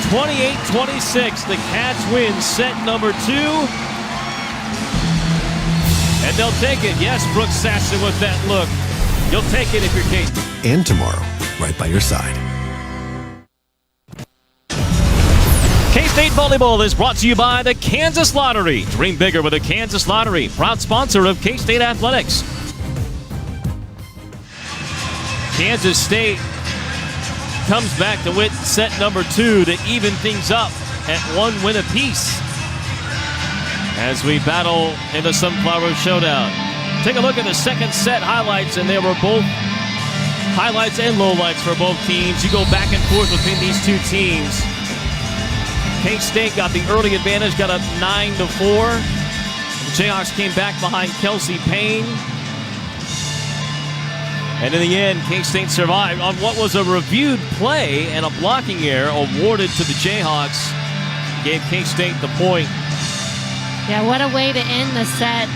28-26. The Cats win set number 2. And they'll take it. Yes, Brooks Sasson with that look. You'll take it if you're K-State. And tomorrow, right by your side. K-State Volleyball is brought to you by the Kansas Lottery. Dream bigger with the Kansas Lottery, proud sponsor of K-State Athletics. Kansas State comes back to win set number 2 to even things up at 1 win apiece as we battle in the Sunflower Showdown. Take a look at the second set highlights, and they were both highlights and lowlights for both teams. You go back and forth between these two teams. K-State got the early advantage, got up 9-4. The Jayhawks came back behind Kelsey Payne. And in the end, K-State survived on what was a reviewed play, and a blocking error awarded to the Jayhawks gave K-State the point. Yeah, what a way to end the set.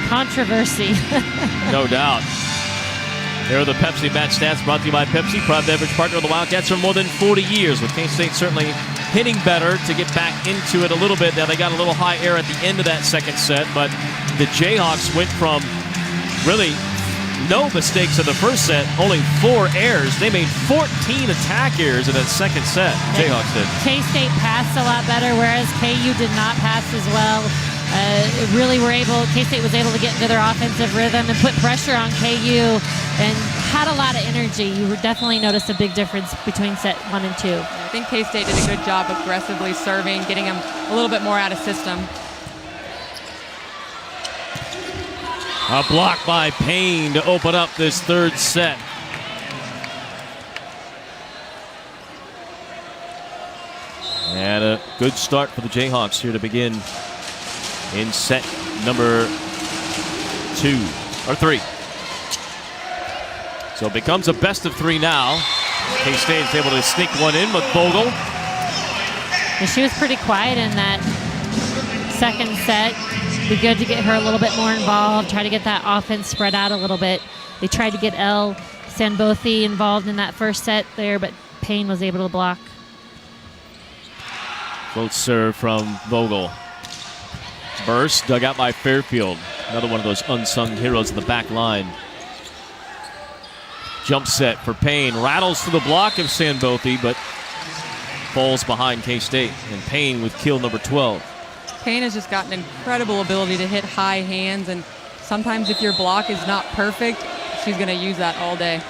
Controversy. No doubt. Here are the Pepsi match stats brought to you by Pepsi, proud beverage partner of the Wildcats for more than 40 years, with K-State certainly hitting better to get back into it a little bit. Now they got a little high air at the end of that second set, but the Jayhawks went from really no mistakes in the first set, only 4 errors. They made 14 attack errors in that second set. Jayhawks did. K-State passed a lot better, whereas KU did not pass as well. K-State was able to get into their offensive rhythm and put pressure on KU and had a lot of energy. You definitely noticed a big difference between set 1 and 2. I think K-State did a good job aggressively serving, getting them a little bit more out of system. A block by Payne to open up this third set. And a good start for the Jayhawks here to begin in set number 3. So it becomes a best of 3 now. K-State is able to sneak one in with Vogel. And she was pretty quiet in that second set. Be good to get her a little bit more involved, try to get that offense spread out a little bit. They tried to get Elle Sanbothi involved in that first set there, but Payne was able to block. Both serve from Vogel. Burst dug out by Fairfield. Another one of those unsung heroes in the back line. Jump set for Payne. Rattles to the block of Sanbothi, but falls behind K-State. And Payne with kill number 12. Payne has just got an incredible ability to hit high hands, and sometimes if your block is not perfect, she's going to use that all day.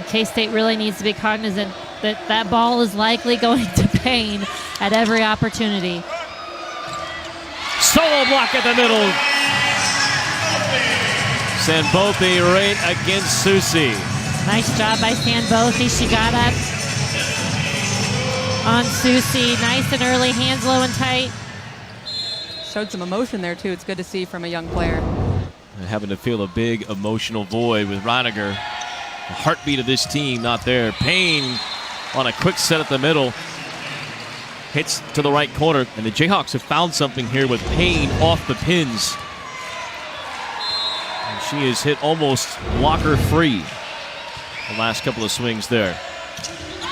K-State really needs to be cognizant that that ball is likely going to Payne at every opportunity. Solo block at the middle. Sanbothi right against Susie. Nice job by Sanbothi. She got up on Susie. Nice and early, hands low and tight. Showed some emotion there, too. It's good to see from a young player. And having to fill a big emotional void with Reiniger. The heartbeat of this team not there. Payne on a quick set at the middle. Hits to the right corner. And the Jayhawks have found something here with Payne off the pins. And she is hit almost blocker free. The last couple of swings there.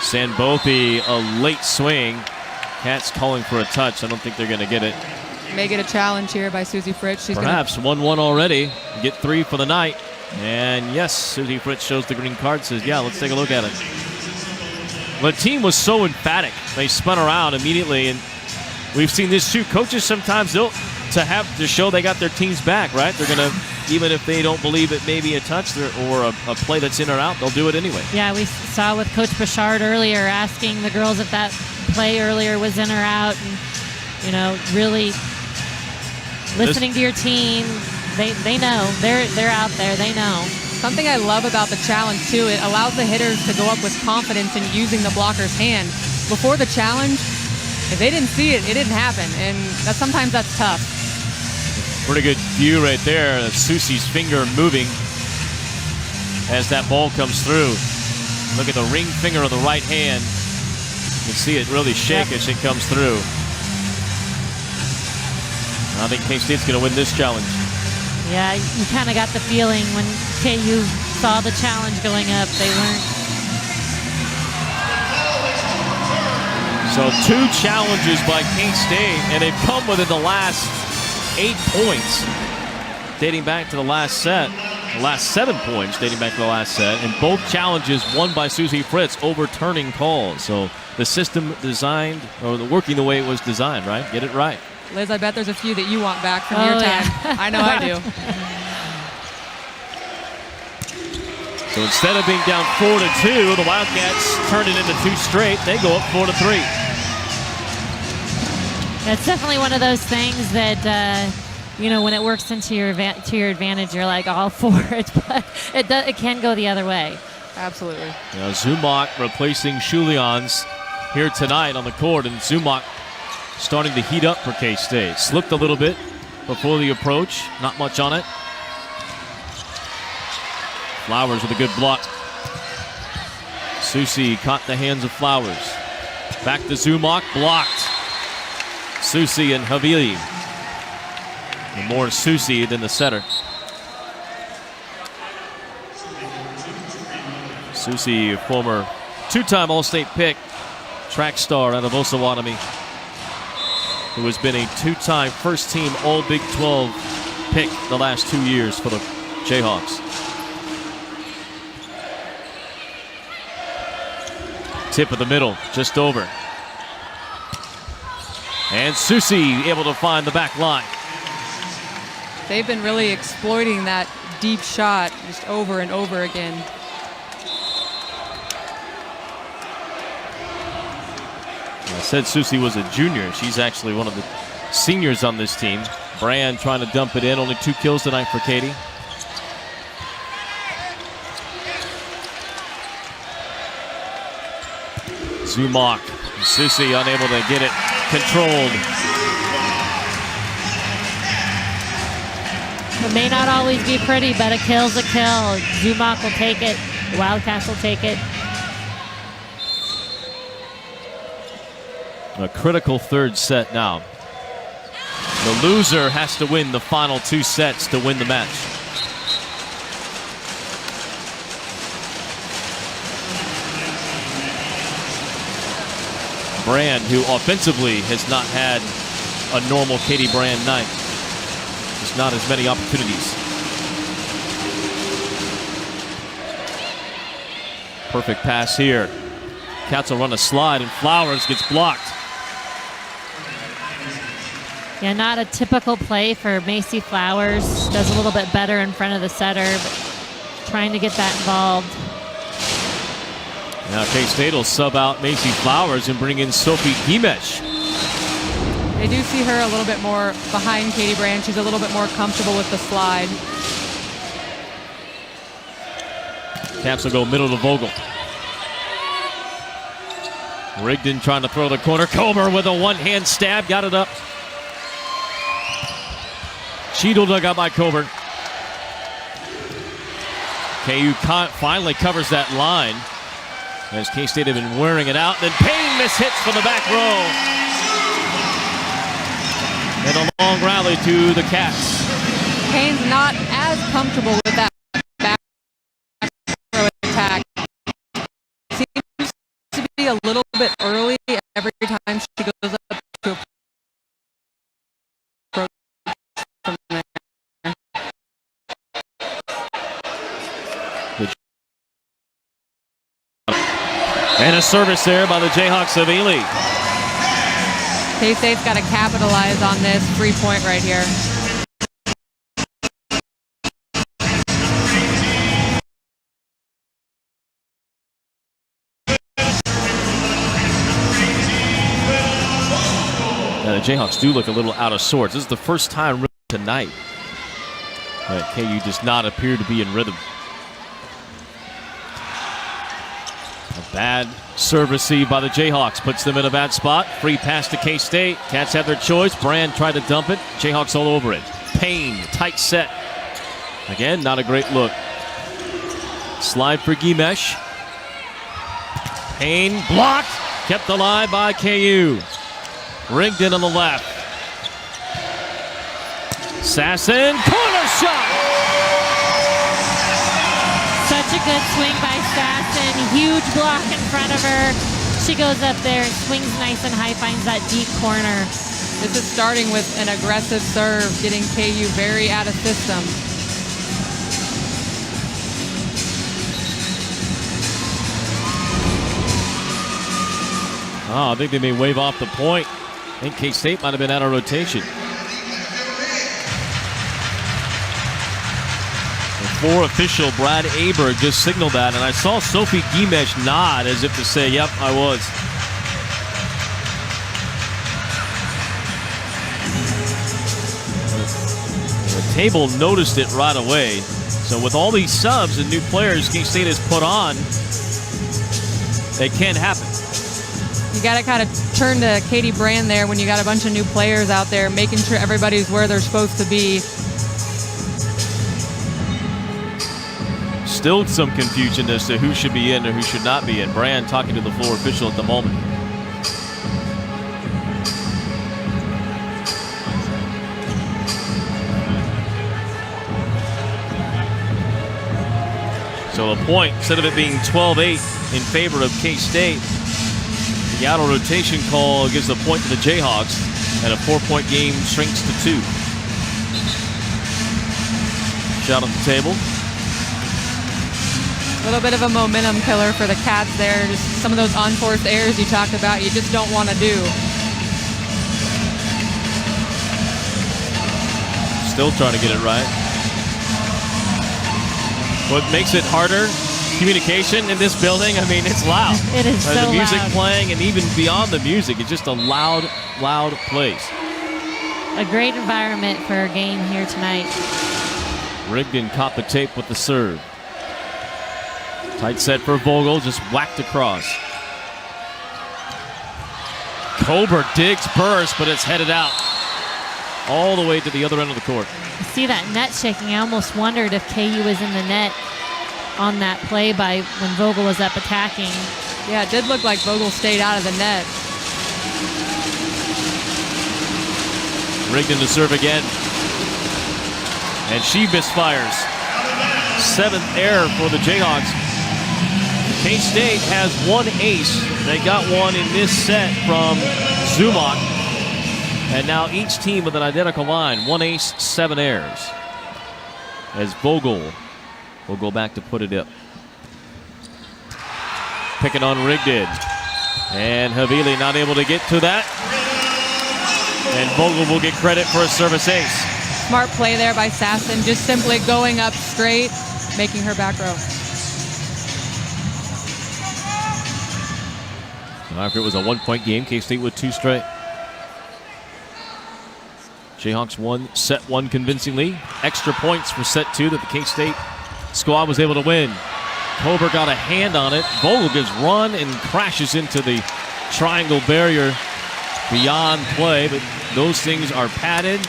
Sanbothi, a late swing. Cats calling for a touch. I don't think they're going to get it. May get a challenge here by Susie Fritz. She's perhaps 1-1 already. Get 3 for the night. And yes, Susie Fritz shows the green card, says, yeah, let's take a look at it. The team was so emphatic. They spun around immediately, and we've seen this too. Coaches sometimes to show they got their teams back, right? They're going to, even if they don't believe it may be a touch or a play that's in or out, they'll do it anyway. Yeah, we saw with Coach Bouchard earlier asking the girls if that play earlier was in or out, and really listening to your team. They know. They're out there. They know. Something I love about the challenge, too, it allows the hitters to go up with confidence in using the blocker's hand. Before the challenge, if they didn't see it, it didn't happen, and sometimes that's tough. Pretty good view right there of Susie's finger moving as that ball comes through. Look at the ring finger of the right hand. You can see it really shake as it comes through. I think K-State's going to win this challenge. Yeah, you kind of got the feeling when KU saw the challenge going up, they weren't. So 2 challenges by K-State, and they've come within the last 8 points, dating back to the last set. the last 7 points dating back to the last set, and both challenges won by Susie Fritz, overturning calls. So the system designed, or working the way it was designed, right? Get it right. Liz, I bet there's a few that you want back from your time. Yeah. I know I do. So instead of being down 4-2, the Wildcats turned it into 2 straight. They go up 4-3. It's definitely one of those things that, when it works into your advantage, you're like all for it, but it can go the other way. Absolutely. Now Zumach replacing Shulians here tonight on the court, and Zumach starting to heat up for K-State. Slipped a little bit before the approach, not much on it. Flowers with a good block. Susie caught the hands of Flowers. Back to Zumach, blocked. Susie and Havili. And more Susie than the setter. Susie, former 2-time All-State pick, track star out of Osawatomie, who has been a 2-time first-team All-Big 12 pick the last 2 years for the Jayhawks. Tip of the middle, just over. And Susie able to find the back line. They've been really exploiting that deep shot just over and over again. I said Susie was a junior. She's actually one of the seniors on this team. Brand trying to dump it in. Only 2 kills tonight for Katie. Zumach. Susie unable to get it controlled. It may not always be pretty, but a kill's a kill. Zumach will take it. The Wildcats will take it. A critical third set now. The loser has to win the final 2 sets to win the match. Brand, who offensively has not had a normal Katie Brand night. Just not as many opportunities. Perfect pass here. Cats will run a slide and Flowers gets blocked. Yeah, not a typical play for Macy Flowers. Does a little bit better in front of the setter, but trying to get that involved. Now K-State will sub out Macy Flowers and bring in Sophie Gimesh. They do see her a little bit more behind Katie Brand. She's a little bit more comfortable with the slide. Caps will go middle to Vogel. Rigdon trying to throw the corner. Comer with a one-hand stab. Got it up. Cheadle dug out by Coburn. KU finally covers that line as K-State have been wearing it out. Then Payne mishits from the back row. And a long rally to the Cats. Payne's not as comfortable with that back row attack. Seems to be a little bit early every time she goes up to approach from there. And a service there by the Jayhawks of Ely. K-State's got to capitalize on this 3-point right here. Now the Jayhawks do look a little out of sorts. This is the first time tonight that KU does not appear to be in rhythm. A bad serve receive by the Jayhawks puts them in a bad spot. Free pass to K-State. Cats have their choice. Brand tried to dump it. Jayhawks all over it. Payne, tight set. Again, not a great look. Slide for Gimesh. Payne blocked. Kept alive by KU. Rigdon on the left. Sasson, corner shot! Such a good swing by Sasson. Huge block in front of her. She goes up there and swings nice and high, finds that deep corner. This is starting with an aggressive serve, getting KU very out of system. Oh, I think they may wave off the point. I think K-State might have been out of rotation. The floor official, Brad Aber, just signaled that, and I saw Sophie Gimesh nod as if to say, yep, I was. The table noticed it right away. So with all these subs and new players K-State has put on, it can't happen. You got to kind of turn to Katie Brand there when you got a bunch of new players out there, making sure everybody's where they're supposed to be. Still some confusion as to who should be in or who should not be in. Brand talking to the floor official at the moment. So a point, instead of it being 12-8 in favor of K-State, the auto rotation call gives the point to the Jayhawks, and a 4-point game shrinks to 2. Shot on the table. A little bit of a momentum killer for the Cats there. Just some of those unforced errors you talked about, you just don't want to do. Still trying to get it right. What makes it harder, communication in this building, I mean, it's loud. It is so loud. The music playing, and even beyond the music, it's just a loud, loud place. A great environment for a game here tonight. Rigdon caught the tape with the serve. Tight set for Vogel, just whacked across. Kober digs burst, but it's headed out all the way to the other end of the court. You see that net shaking. I almost wondered if KU was in the net on that play by when Vogel was up attacking. Yeah, it did look like Vogel stayed out of the net. Rigdon to serve again. And she misfires. 7th error for the Jayhawks. K-State has one ace. They got one in this set from Zumock. And now each team with an identical line. 1 ace, 7 errors. As Vogel will go back to put it up. Picking on Rigdon. And Havili not able to get to that. And Vogel will get credit for a service ace. Smart play there by Sasson, just simply going up straight, making her back row. After it was a 1-point game, K-State with 2 straight. Jayhawks won set 1 convincingly. Extra points for set 2 that the K-State squad was able to win. Kober got a hand on it. Vogel gets run and crashes into the triangle barrier beyond play, but those things are padded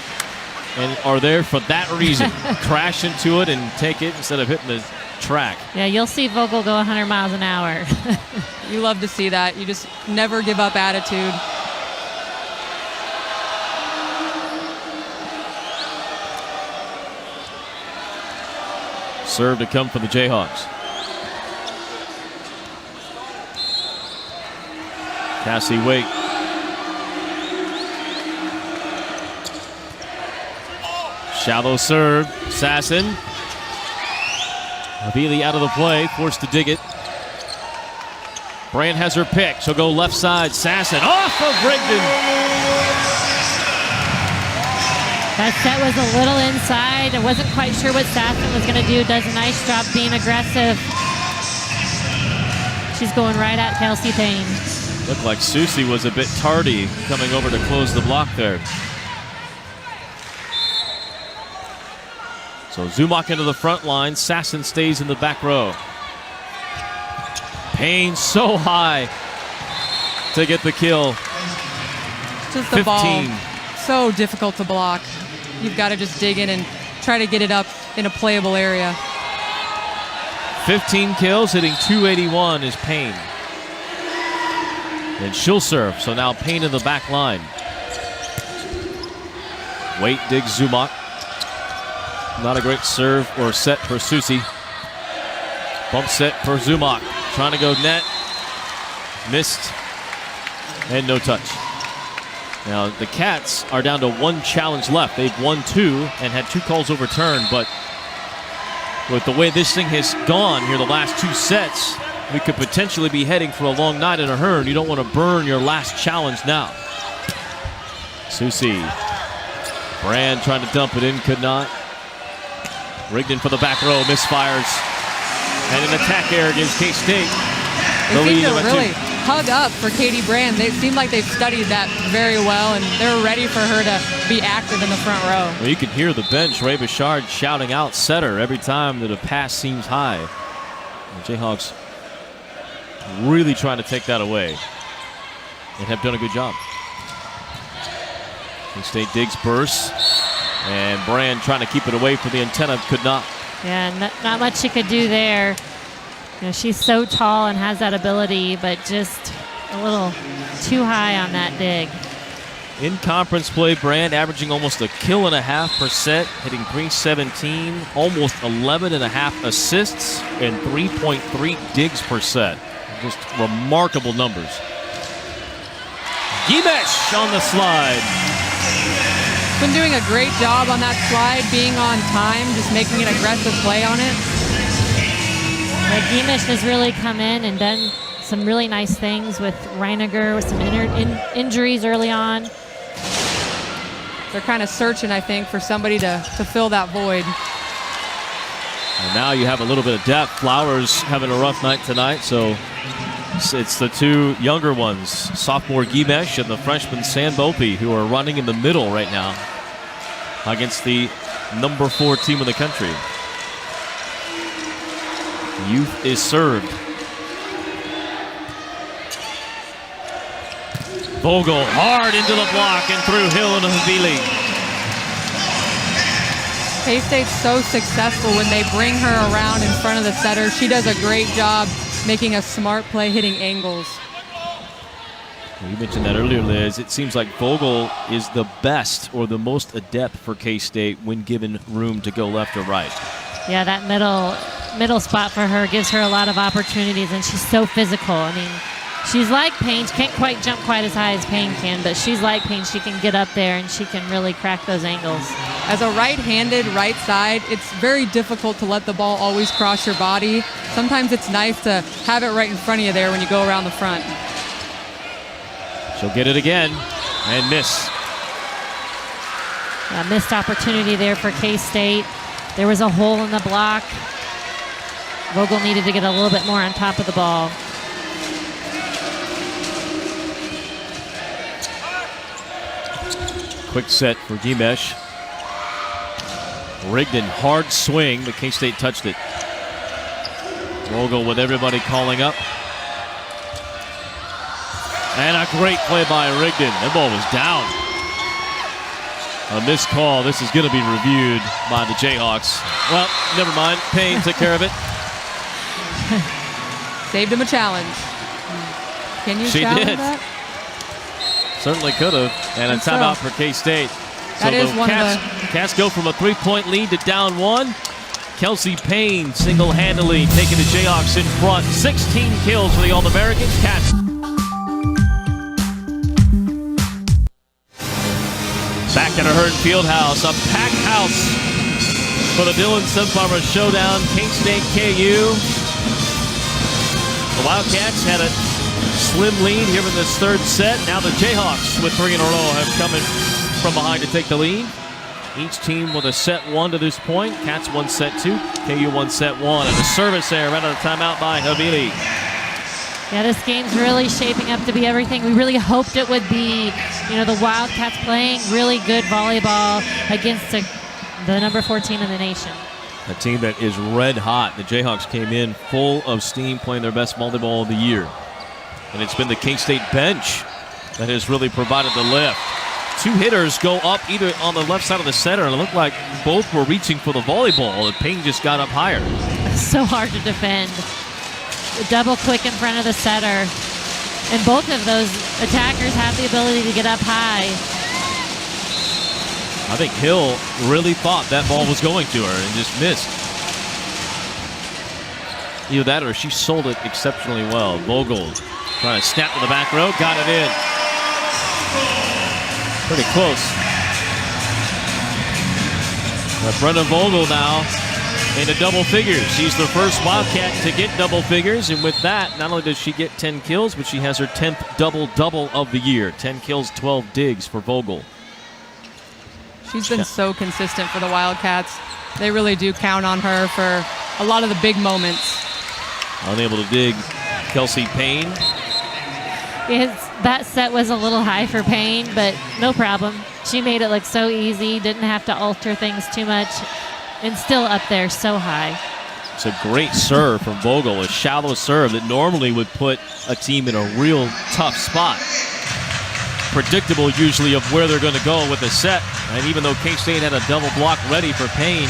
and are there for that reason. Crash into it and take it instead of hitting the track. Yeah, you'll see Vogel go 100 miles an hour. You love to see that. You just never give up attitude. Serve to come for the Jayhawks. Cassie Wake. Shallow serve. Sasson. Havili out of the play, forced to dig it. Brand has her pick. She'll go left side. Sasson off of Rigdon. That set was a little inside. I wasn't quite sure what Sasson was going to do. Does a nice job being aggressive. She's going right at Kelsey Payne. Looked like Susie was a bit tardy coming over to close the block there. So Zumock into the front line. Sasson stays in the back row. Payne so high to get the kill. Just the ball. So difficult to block. You've got to just dig in and try to get it up in a playable area. 15 kills, hitting .281 is Payne. And she'll serve, so now Payne in the back line. Wait digs Zumock. Not a great serve or set for Susie. Bump set for Zumock. Trying to go net. Missed. And no touch. Now the Cats are down to 1 challenge left. They've won 2 and had 2 calls overturned, but with the way this thing has gone here the last 2 sets, we could potentially be heading for a long night in a hurry. You don't want to burn your last challenge now. Susie. Brand trying to dump it in, could not. Rigdon for the back row, misfires. And an attack error against K-State. They seem to really hug up for Katie Brand. They seem like they've studied that very well, and they're ready for her to be active in the front row. Well, you can hear the bench, Ray Bouchard shouting out setter every time that a pass seems high. The Jayhawks really trying to take that away and have done a good job. K-State digs bursts, and Brand trying to keep it away from the antenna, could not. Yeah, not much she could do there. You know, she's so tall and has that ability, but just a little too high on that dig. In conference play, Brand averaging almost a kill and a half per set, hitting .317, almost 11.5 assists, and 3.3 digs per set. Just remarkable numbers. Gimesh on the slide. Been doing a great job on that slide, being on time, just making an aggressive play on it. But Gimesh has really come in and done some really nice things with Reiniger, with some injuries early on. They're kind of searching, I think, for somebody to fill that void. And now you have a little bit of depth. Flowers having a rough night tonight, so it's the two younger ones, sophomore Gimesh and the freshman Sanbopi, who are running in the middle right now against the number 4 team in the country. Youth is served. Vogel hard into the block and through Hill and Havili. K-State's so successful when they bring her around in front of the setter. She does a great job making a smart play, hitting angles. You mentioned that earlier, Liz. It seems like Vogel is the best or the most adept for K-State when given room to go left or right. Yeah, that middle spot for her gives her a lot of opportunities, and she's so physical. I mean, she's like Payne. She can't quite jump quite as high as Payne can, but she's like Payne. She can get up there, and she can really crack those angles. As a right-handed right side, it's very difficult to let the ball always cross your body. Sometimes it's nice to have it right in front of you there when you go around the front. She'll get it again and miss. A missed opportunity there for K-State. There was a hole in the block. Vogel needed to get a little bit more on top of the ball. Quick set for Gimesh. Rigdon, hard swing, but K-State touched it. Vogel with everybody calling up. And a great play by Rigdon. That ball was down. A missed call. This is going to be reviewed by the Jayhawks. Well, never mind. Payne took care of it. Saved him a challenge. Can you challenge that? Certainly could have. And a timeout for K-State. That is one of the... Cats go from a 3-point lead to down 1. Kelsey Payne single-handedly taking the Jayhawks in front. 16 kills for the All-Americans. Cats. Back at a Hearn Fieldhouse, a packed house for the Dillon Sunflower Showdown. K-State KU. The Wildcats had a slim lead here in this third set. Now the Jayhawks with 3 in a row have come in from behind to take the lead. Each team with a set 1 to this point. Cats won set 2, KU won set 1. And a service there right out of timeout by Havili. Yeah, this game's really shaping up to be everything we really hoped it would be. You know, the Wildcats playing really good volleyball against the number 4 team in the nation. A team that is red hot. The Jayhawks came in full of steam, playing their best volleyball of the year. And it's been the K-State bench that has really provided the lift. 2 hitters go up either on the left side of the center, and it looked like both were reaching for the volleyball, and Payne just got up higher. So hard to defend. A double quick in front of the setter. And both of those attackers have the ability to get up high. I think Hill really thought that ball was going to her and just missed. Either that or she sold it exceptionally well. Vogel trying to snap to the back row, got it in. Pretty close. But Brendan Vogel now into double figures. She's the first Wildcat to get double figures, and with that, not only does she get 10 kills, but she has her 10th double-double of the year. 10 kills, 12 digs for Vogel. She's been so consistent for the Wildcats. They really do count on her for a lot of the big moments. Unable to dig, Kelsey Payne. That set was a little high for Payne, but no problem. She made it look so easy, didn't have to alter things too much, and still up there so high. It's a great serve from Vogel, a shallow serve that normally would put a team in a real tough spot. Predictable usually of where they're going to go with the set, and even though K-State had a double block ready for Payne,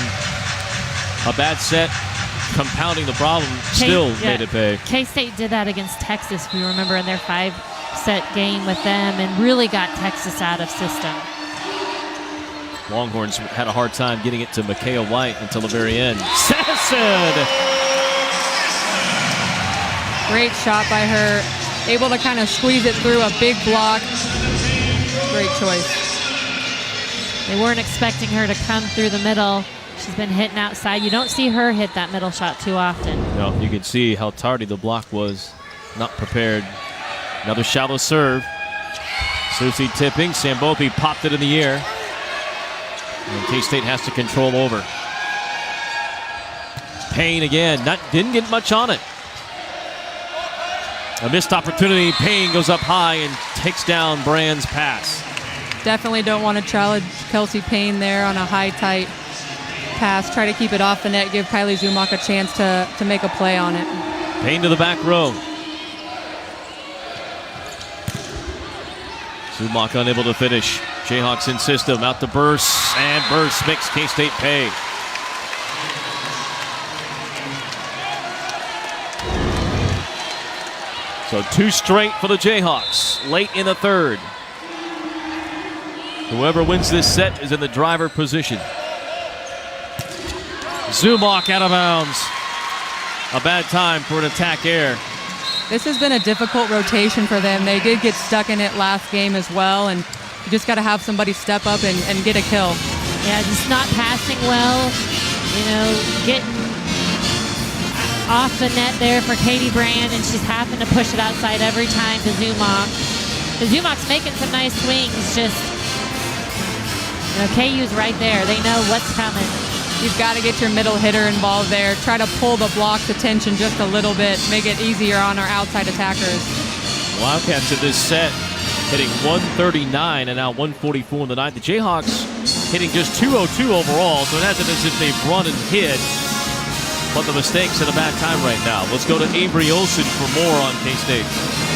a bad set compounding the problem still made it pay. K-State did that against Texas, we remember, in their 5-set game with them, and really got Texas out of system. Longhorns had a hard time getting it to Micaiah White until the very end. Sasson! Great shot by her. Able to kind of squeeze it through a big block. Great choice. They weren't expecting her to come through the middle. She's been hitting outside. You don't see her hit that middle shot too often. No, you can see how tardy the block was. Not prepared. Another shallow serve. Susie tipping. Sambopi popped it in the air. And K-State has to control over. Payne again. Didn't get much on it. A missed opportunity. Payne goes up high and takes down Brand's pass. Definitely don't want to challenge Kelsey Payne there on a high, tight pass. Try to keep it off the net. Give Kylie Zumock a chance to make a play on it. Payne to the back row. Zumock unable to finish. Jayhawks in system. Out to Burse. And Burse makes K-State pay. So 2 straight for the Jayhawks late in the third. Whoever wins this set is in the driver position. Zumock out of bounds. A bad time for an attack air. This has been a difficult rotation for them. They did get stuck in it last game as well, and you just got to have somebody step up and get a kill. Yeah, just not passing well. You know, getting off the net there for Katie Brand, and she's having to push it outside every time to Zumock. The Zumock's making some nice swings, just, you know, KU's right there. They know what's coming. You've got to get your middle hitter involved there. Try to pull the block's attention just a little bit. Make it easier on our outside attackers. Wildcats in this set hitting 139 and now 144 in the night. The Jayhawks hitting just 202 overall, so it hasn't as if they've run and hit. But the mistakes at a bad time right now. Let's go to Avery Olson for more on K-State.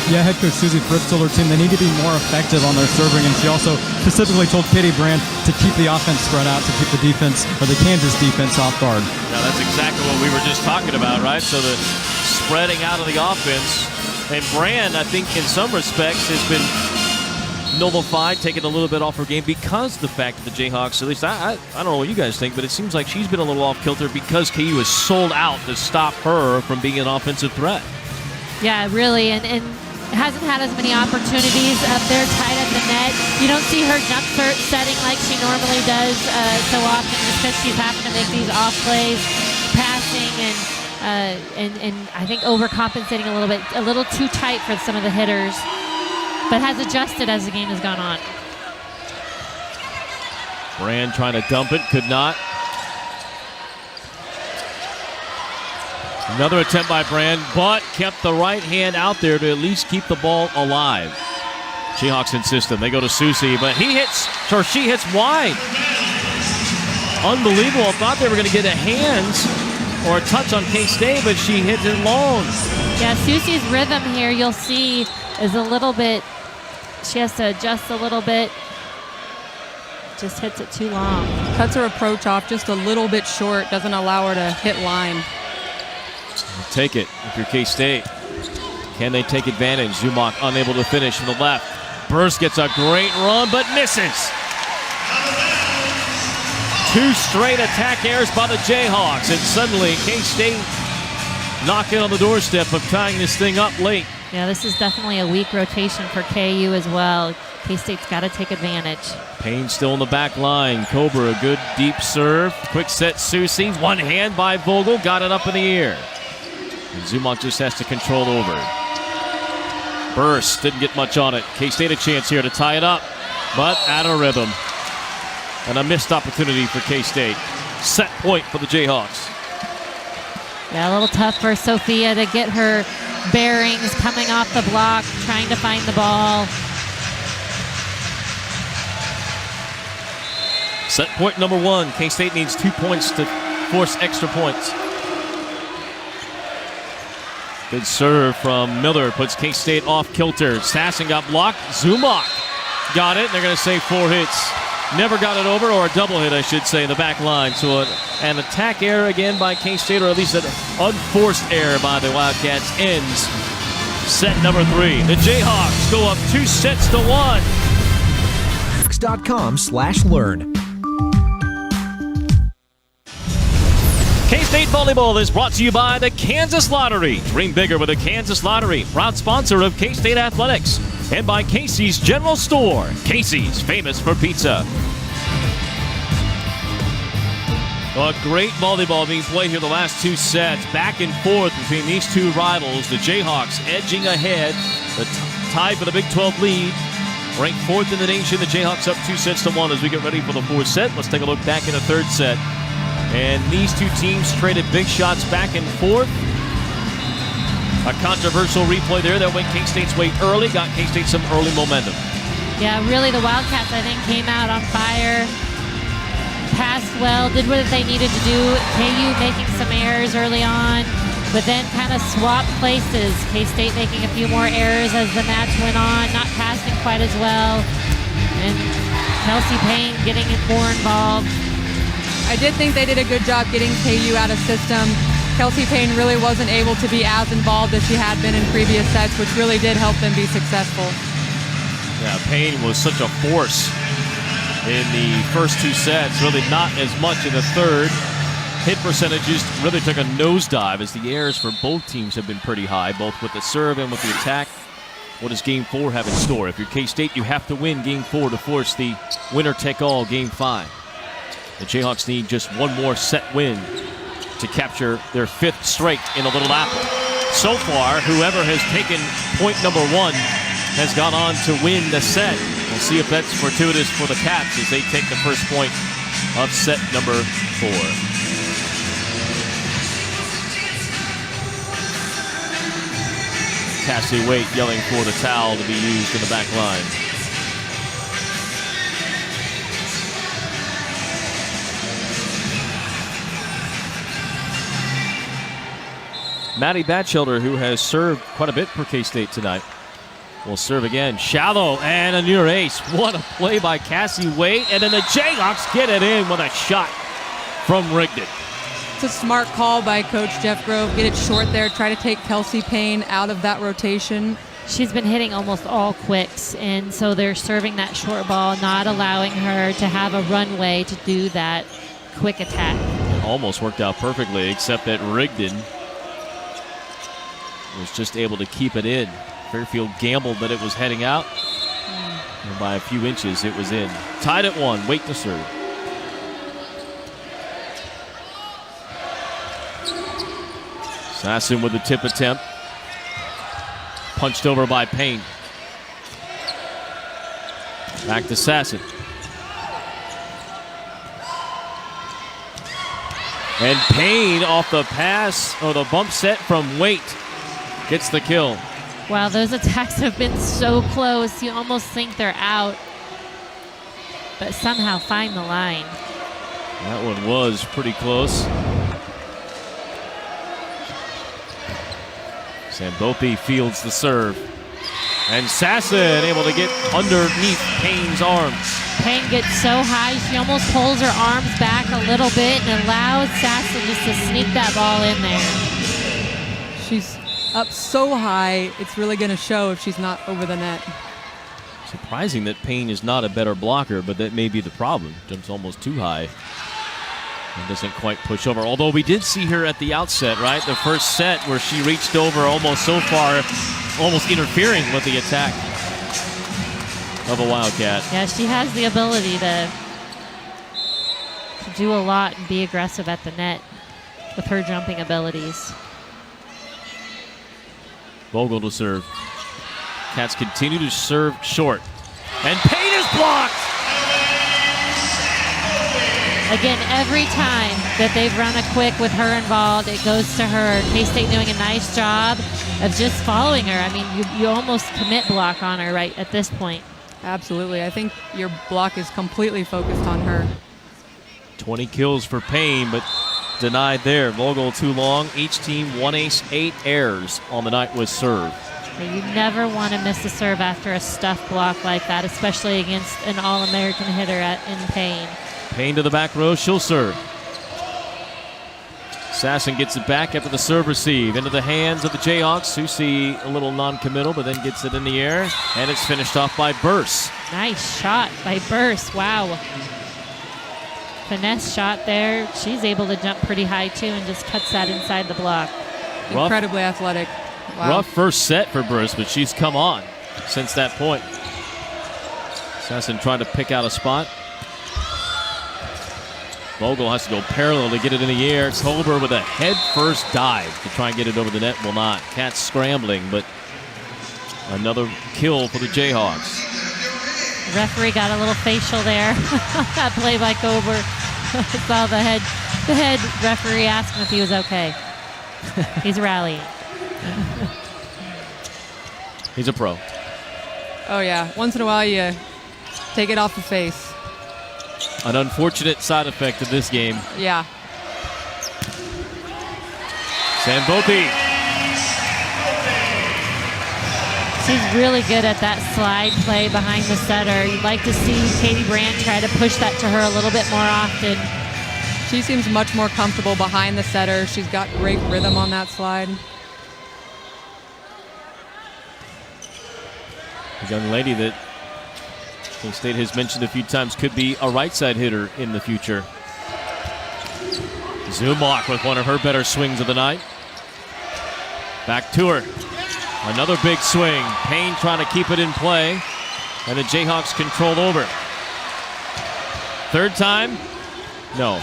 Yeah, head coach Susie Fritz told her team they need to be more effective on their serving, and she also specifically told Katie Brand to keep the offense spread out, to keep the defense, or the Kansas defense, off guard. Now that's exactly what we were just talking about, right? So the spreading out of the offense. And Brand, I think in some respects, has been nullified, taken a little bit off her game because the fact that the Jayhawks, at least I don't know what you guys think, but it seems like she's been a little off kilter because KU is sold out to stop her from being an offensive threat. Yeah, really, and hasn't had as many opportunities up there tight at the net. You don't see her jump setting like she normally does so often, just because she's having to make these off plays, passing, and I think overcompensating a little too tight for some of the hitters, but has adjusted as the game has gone on. Brand trying to dump it, could not. Another attempt by Brand, but kept the right hand out there to at least keep the ball alive. Jayhawks in system. They go to Susie, but she hits wide. Unbelievable. I thought they were going to get a hands or a touch on K-State, but she hit it long. Yeah, Susie's rhythm here, you'll see, is a little bit, she has to adjust a little bit. Just hits it too long. Cuts her approach off just a little bit short, doesn't allow her to hit line. Take it if you're K-State. Can they take advantage? Zumock unable to finish from the left. Burst gets a great run, but misses. 2 straight attack errors by the Jayhawks, and suddenly K-State knocking on the doorstep of tying this thing up late. Yeah, this is definitely a weak rotation for KU as well. K-State's got to take advantage. Payne still in the back line. Cobra, a good deep serve. Quick set, Susie. One hand by Vogel. Got it up in the air. And Zumach just has to control over. Burst. Didn't get much on it. K-State a chance here to tie it up. But out of rhythm. And a missed opportunity for K-State. Set point for the Jayhawks. Yeah, a little tough for Sophia to get her bearings coming off the block, trying to find the ball. Set point number 1. K-State needs 2 points to force extra points. Good serve from Miller. Puts K-State off kilter. Sasson got blocked. Zumach got it. They're going to say 4 hits. Never got it over, or a double hit, I should say, in the back line. So an attack error again by K-State, or at least an unforced error by the Wildcats, ends set number 3. The Jayhawks go up 2-1. X.com/learn. K-State Volleyball is brought to you by the Kansas Lottery. Dream bigger with the Kansas Lottery. Proud sponsor of K-State Athletics. And by Casey's General Store. Casey's, famous for pizza. A great volleyball being played here the last 2 sets. Back and forth between these 2 rivals. The Jayhawks edging ahead. The tie for the Big 12 lead. Ranked 4th in the nation. The Jayhawks up 2-1 as we get ready for the 4th set. Let's take a look back in the 3rd set. And these 2 teams traded big shots back and forth. A controversial replay there that went K-State's way early, got K-State some early momentum. Yeah, really, the Wildcats, I think, came out on fire, passed well, did what they needed to do. KU making some errors early on, but then kind of swapped places. K-State making a few more errors as the match went on, not passing quite as well, and Kelsey Payne getting more involved. I did think they did a good job getting KU out of system. Kelsey Payne really wasn't able to be as involved as she had been in previous sets, which really did help them be successful. Yeah, Payne was such a force in the first 2 sets, really not as much in the 3rd. Hit percentages really took a nosedive as the errors for both teams have been pretty high, both with the serve and with the attack. What does Game 4 have in store? If you're K-State, you have to win Game 4 to force the winner-take-all Game 5. The Jayhawks need just 1 more set win to capture their 5th straight in the Little Apple. So far, whoever has taken point number 1 has gone on to win the set. We'll see if that's fortuitous for the Caps as they take the first point of set number 4. Cassie Waite yelling for the towel to be used in the back line. Maddie Batchelder, who has served quite a bit for K-State tonight, will serve again. Shallow and a near ace. What a play by Cassie Waite. And then the Jayhawks get it in with a shot from Rigdon. It's a smart call by Coach Jeff Grove. Get it short there. Try to take Kelsey Payne out of that rotation. She's been hitting almost all quicks, and so they're serving that short ball, not allowing her to have a runway to do that quick attack. It almost worked out perfectly, except that Rigdon was just able to keep it in. Fairfield gambled that it was heading out, and by a few inches it was in. Tied at 1, Waite to serve. Sasson with the tip attempt. Punched over by Payne. Back to Sasson. And Payne off the pass, or the bump set from Waite, gets the kill. Wow, those attacks have been so close. You almost think they're out, but somehow find the line. That one was pretty close. Sambopi fields the serve. And Sasson able to get underneath Payne's arms. Payne gets so high, she almost pulls her arms back a little bit and allows Sasson just to sneak that ball in there. She's up so high, it's really going to show if she's not over the net. Surprising that Payne is not a better blocker, but that may be the problem. Jumps almost too high and doesn't quite push over. Although we did see her at the outset, right? The first set where she reached over almost so far, almost interfering with the attack. of a Wildcat. Yeah, she has the ability to do a lot and be aggressive at the net with her jumping abilities. Vogel to serve. Cats continue to serve short. And Payne is blocked! Again, every time that they've run a quick with her involved, it goes to her. K-State doing a nice job of just following her. I mean, you almost commit block on her right at this point. Absolutely. I think your block is completely focused on her. 20 kills for Payne, but denied there. Vogel too long. Each team 1 ace, 8 errors on the night with serve. You never want to miss a serve after a stuff block like that, especially against an All-American hitter in Payne. Payne to the back row. She'll serve. Sasson gets it back after the serve receive. Into the hands of the Jayhawks, who see a little non-committal, but then gets it in the air. And it's finished off by Burse. Nice shot by Burse. Wow. Finesse shot there. She's able to jump pretty high, too, and just cuts that inside the block. Incredibly athletic. Wow. Rough first set for Burse, but she's come on since that point. Sasson trying to pick out a spot. Vogel has to go parallel to get it in the air. Tolber with a head-first dive to try and get it over the net. Will not. Cats scrambling, but another kill for the Jayhawks. The referee got a little facial there. That play by Cober. Saw the head referee asked him if he was okay. He's rallying. He's a pro. Oh, yeah. Once in a while, you take it off the face. An unfortunate side effect of this game. Yeah. Sambopi. She's really good at that slide play behind the setter. You'd like to see Katie Brand try to push that to her a little bit more often. She seems much more comfortable behind the setter. She's got great rhythm on that slide. A young lady that K-State has mentioned a few times could be a right side hitter in the future. Zumach with one of her better swings of the night. Back to her. Another big swing. Payne trying to keep it in play. And the Jayhawks control over. Third time? No.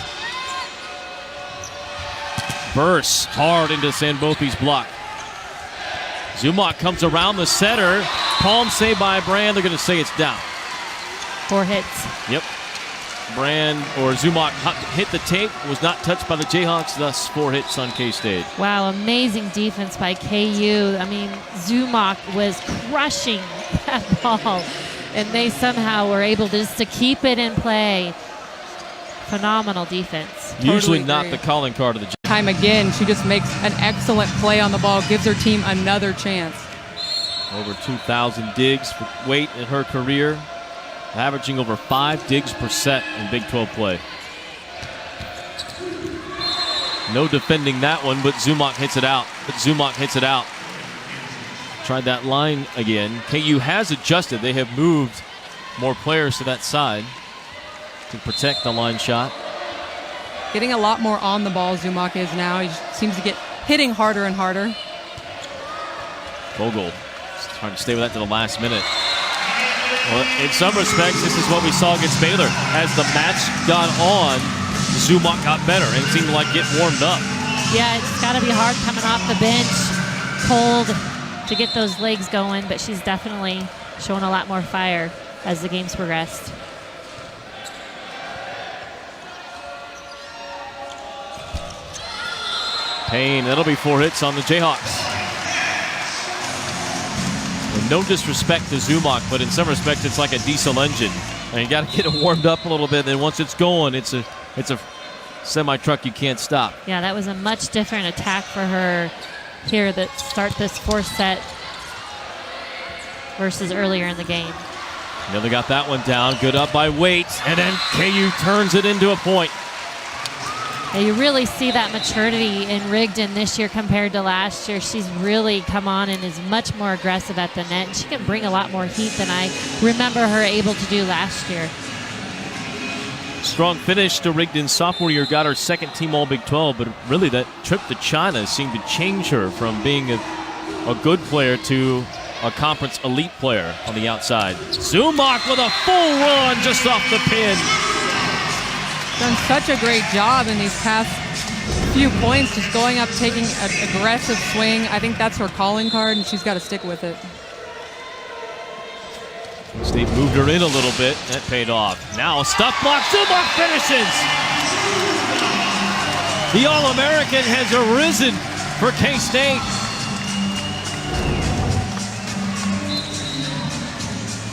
Burse hard into Sambopi's block. Zumach comes around the setter. Palm saved by Brand. They're going to say it's down. 4 hits. Yep. Brand or Zumach hit the tape, was not touched by the Jayhawks, thus 4 hits on K-State. Wow, amazing defense by KU. I mean, Zumach was crushing that ball, and they somehow were able to keep it in play. Phenomenal defense. Usually Totally not agree. the calling card of the Jayhawks. Time again, she just makes an excellent play on the ball, gives her team another chance. Over 2,000 digs for weight in her career, averaging over 5 digs per set in Big 12 play. No defending that one, but Zumach hits it out. Tried that line again. KU has adjusted. They have moved more players to that side to protect the line shot. Getting a lot more on the ball, Zumach is now. He seems to get hitting harder and harder. Vogel trying to stay with that to the last minute. Well, in some respects, this is what we saw against Baylor. As the match got on, Zumach got better and seemed to get warmed up. Yeah, it's got to be hard coming off the bench, cold, to get those legs going, but she's definitely showing a lot more fire as the game's progressed. Payne, that'll be 4 hits on the Jayhawks. And no disrespect to Zumach, but in some respects, it's like a diesel engine. And you got to get it warmed up a little bit. Then once it's going, it's a semi-truck you can't stop. Yeah, that was a much different attack for her here that start this 4th set versus earlier in the game. Never got that one down. Good up by Waite, and then KU turns it into a point. Yeah, you really see that maturity in Rigdon this year compared to last year. She's really come on and is much more aggressive at the net. And she can bring a lot more heat than I remember her able to do last year. Strong finish to Rigdon's sophomore year. Got her 2nd team All Big 12, but really that trip to China seemed to change her from being a good player to a conference elite player on the outside. Zumach with a full run just off the pin. Done such a great job in these past few points, just going up, taking an aggressive swing. I think that's her calling card, and she's got to stick with it. State moved her in a little bit. That paid off. Now a stuff block. Zumach finishes. The All-American has arisen for K-State.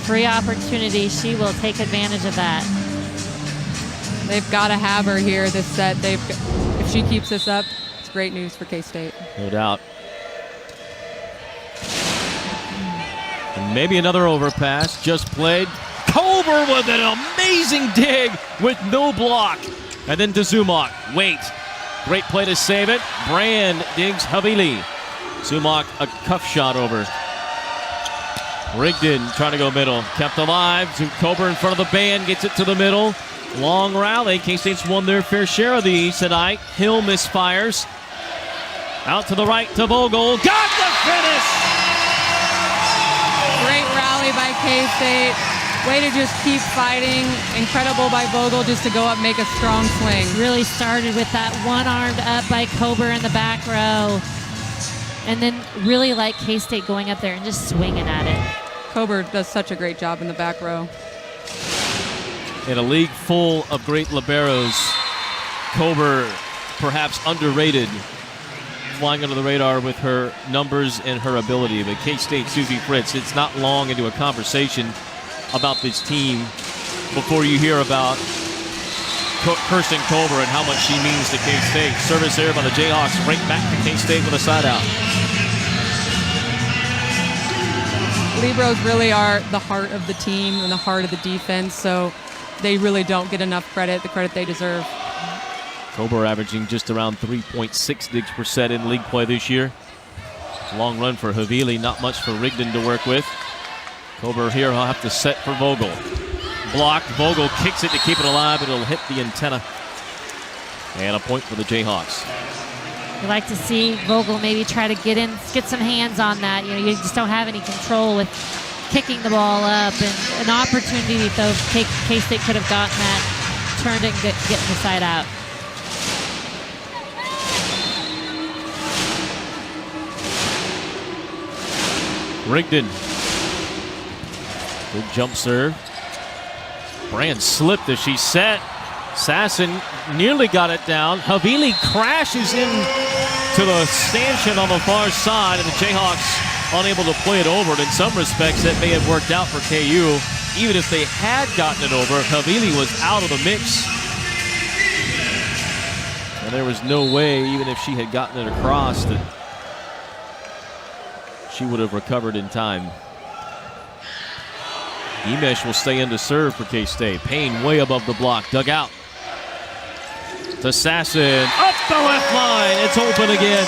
Free opportunity. She will take advantage of that. They've got to have her here this set. If she keeps this up, it's great news for K-State. No doubt. And maybe another overpass. Just played. Kober with an amazing dig with no block. And then to Zumach. Wait. Great play to save it. Brand digs Havili. Zumach a cuff shot over. Rigdon trying to go middle. Kept alive. Kober in front of the band. Gets it to the middle. Long rally. K-State's won their fair share of these tonight. Hill misfires. Out to the right to Vogel. Got the finish! Great rally by K-State. Way to just keep fighting. Incredible by Vogel just to go up, make a strong swing. Really started with that one-armed up by Kober in the back row. And then really like K-State going up there and just swinging at it. Kober does such a great job in the back row. In a league full of great liberos, Kober perhaps underrated, flying under the radar with her numbers and her ability. But K-State, Susie Fritz, it's not long into a conversation about this team before you hear about Kirsten Kober and how much she means to K-State. Service error by the Jayhawks, right back to K-State with a side out. Liberos really are the heart of the team and the heart of the defense, so they really don't get enough credit, the credit they deserve. Kober averaging just around 3.6 digs per set in league play this year. Long run for Havili, not much for Rigdon to work with. Kober here, he'll have to set for Vogel. Blocked, Vogel kicks it to keep it alive, it'll hit the antenna. And a point for the Jayhawks. You like to see Vogel maybe try to get some hands on that. You know, you just don't have any control with kicking the ball up, and an opportunity though K-State could have gotten that, turned it and getting the side out. Rigdon. Good jump serve. Brand slipped as she set. Sasson nearly got it down. Havili crashes in to the stanchion on the far side, and the Jayhawks unable to play it over. And in some respects, that may have worked out for KU. Even if they had gotten it over, Havili was out of the mix. And there was no way, even if she had gotten it across, that she would have recovered in time. Emesh will stay in to serve for K-State. Payne way above the block, dug out. To Sasson, up the left line, it's open again.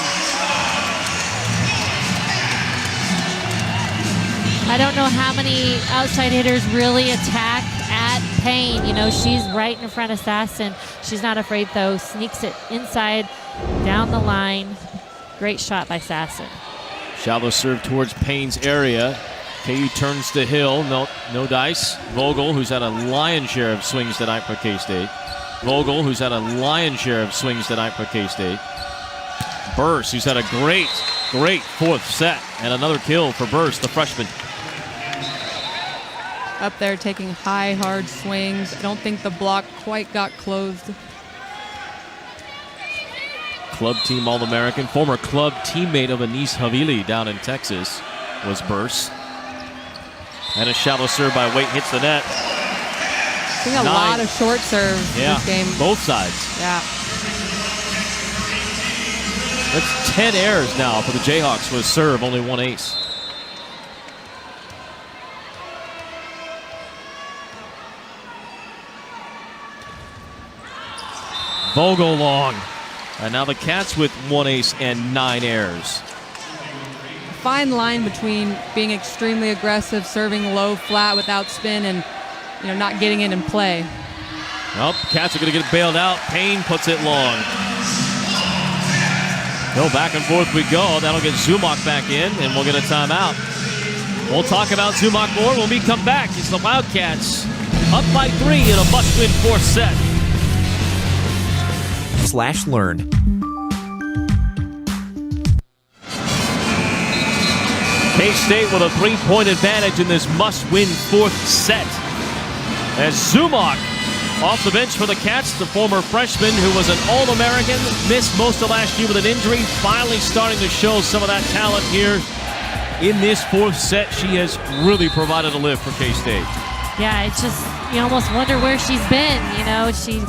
I don't know how many outside hitters really attack at Payne. You know, she's right in front of Sasson. She's not afraid though, sneaks it inside, down the line. Great shot by Sasson. Shallow serve towards Payne's area. KU turns to Hill, no dice. Vogel, who's had a lion's share of swings tonight for K-State. Vogel, who's had a lion's share of swings tonight for K-State. Burse, who's had a great fourth set. And another kill for Burse, the freshman. Up there taking high, hard swings. I don't think the block quite got closed. Club team All-American, former club teammate of Anise Havili down in Texas was Burse. And a shallow serve by Waite hits the net. Seeing a lot of short serves in this game. Both sides. Yeah. That's 10 errors now for the Jayhawks with serve, only one ace. Vogel long. And now the Cats with one ace and 9 errors. Fine line between being extremely aggressive, serving low, flat, without spin, and not getting it in play. Well, Cats are going to get bailed out. Payne puts it long. Back and forth we go. That'll get Zumach back in, and we'll get a timeout. We'll talk about Zumock more when we come back. It's the Wildcats up by 3 in a must-win fourth set. /learn. K-State with a 3-point advantage in this must-win fourth set. As Zumock off the bench for the Cats, the former freshman who was an All-American, missed most of last year with an injury, finally starting to show some of that talent here in this fourth set. She has really provided a lift for K-State. Yeah, it's just, you almost wonder where she's been. You know, she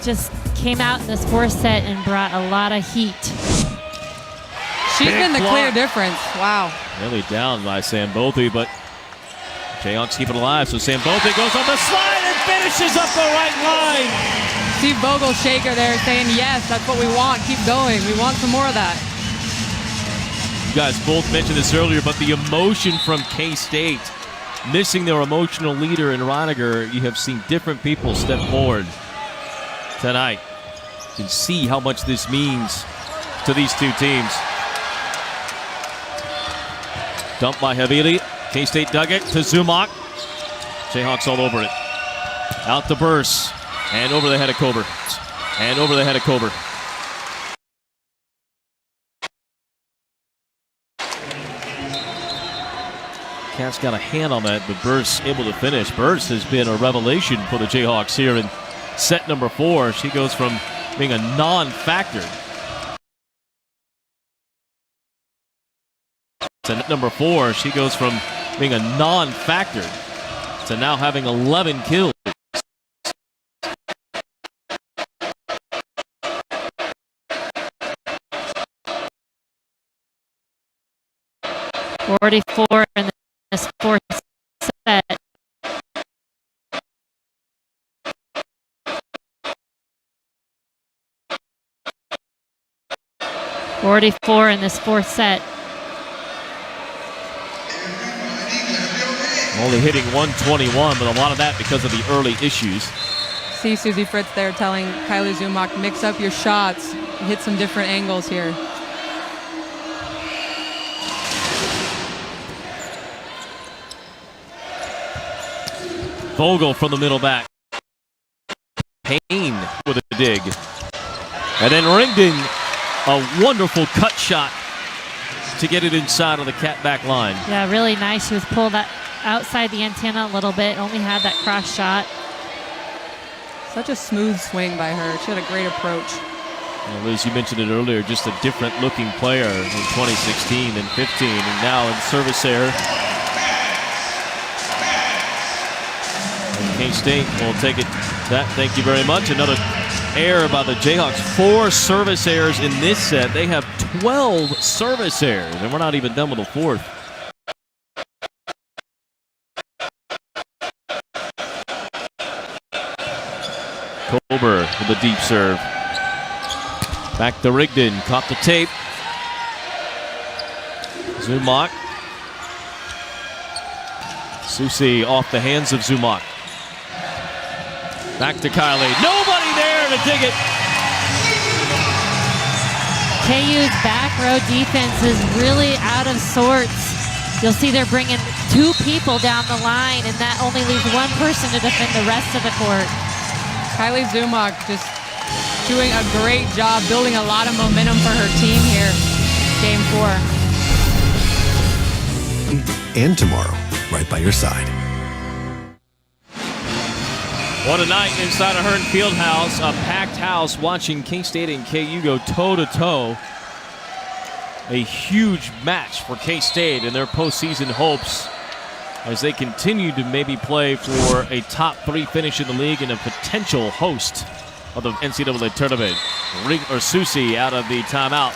just came out in this fourth set and brought a lot of heat. She's been the clear difference. Wow. Nearly down by Sambothe, but Jayhawks keep it alive. So Sambothe goes on the slide and finishes up the right line. Steve Vogel shaker there saying, yes, that's what we want. Keep going. We want some more of that. You guys both mentioned this earlier, but the emotion from K-State, missing their emotional leader in Reiniger, you have seen different people step forward tonight. You can see how much this means to these two teams. Dumped by Havili. K-State dug it to Zumock. Jayhawks all over it. Out to Burse. And over the head of Kober. And over the head of Kober. Cats got a hand on that, but Burse able to finish. Burse has been a revelation for the Jayhawks here in set number 4. She goes from being a non-factor to number 4. She goes from being a non-factor to now having 11 kills. .44 in this fourth set. .44 in this fourth set. Only hitting 121, but a lot of that because of the early issues. See Susie Fritz there telling Kylie Zumock, mix up your shots, hit some different angles here. Vogel from the middle back. Payne with a dig. And then Ringdon, a wonderful cut shot to get it inside of the Cat back line. Yeah, really nice. She was pulled outside the antenna a little bit, only had that cross shot. Such a smooth swing by her. She had a great approach. Well, Liz, you mentioned it earlier, just a different looking player in 2016 and 15, and now in service error. K-State will take it. Thank you very much. Another error by the Jayhawks. 4 service errors in this set. They have 12 service errors, and we're not even done with the fourth. Kober with a deep serve. Back to Rigdon. Caught the tape. Zumock. Susie off the hands of Zumock. Back to Kylie. Nobody there to dig it. KU's back row defense is really out of sorts. You'll see they're bringing 2 people down the line, and that only leaves 1 person to defend the rest of the court. Kylie Zumock just doing a great job, building a lot of momentum for her team here. Game 4. And tomorrow, right by your side. What a night inside of Hearn Fieldhouse. A packed house watching K-State and KU go toe-to-toe. A huge match for K-State and their postseason hopes as they continue to maybe play for a top 3 finish in the league and a potential host of the NCAA tournament. Susie out of the timeout,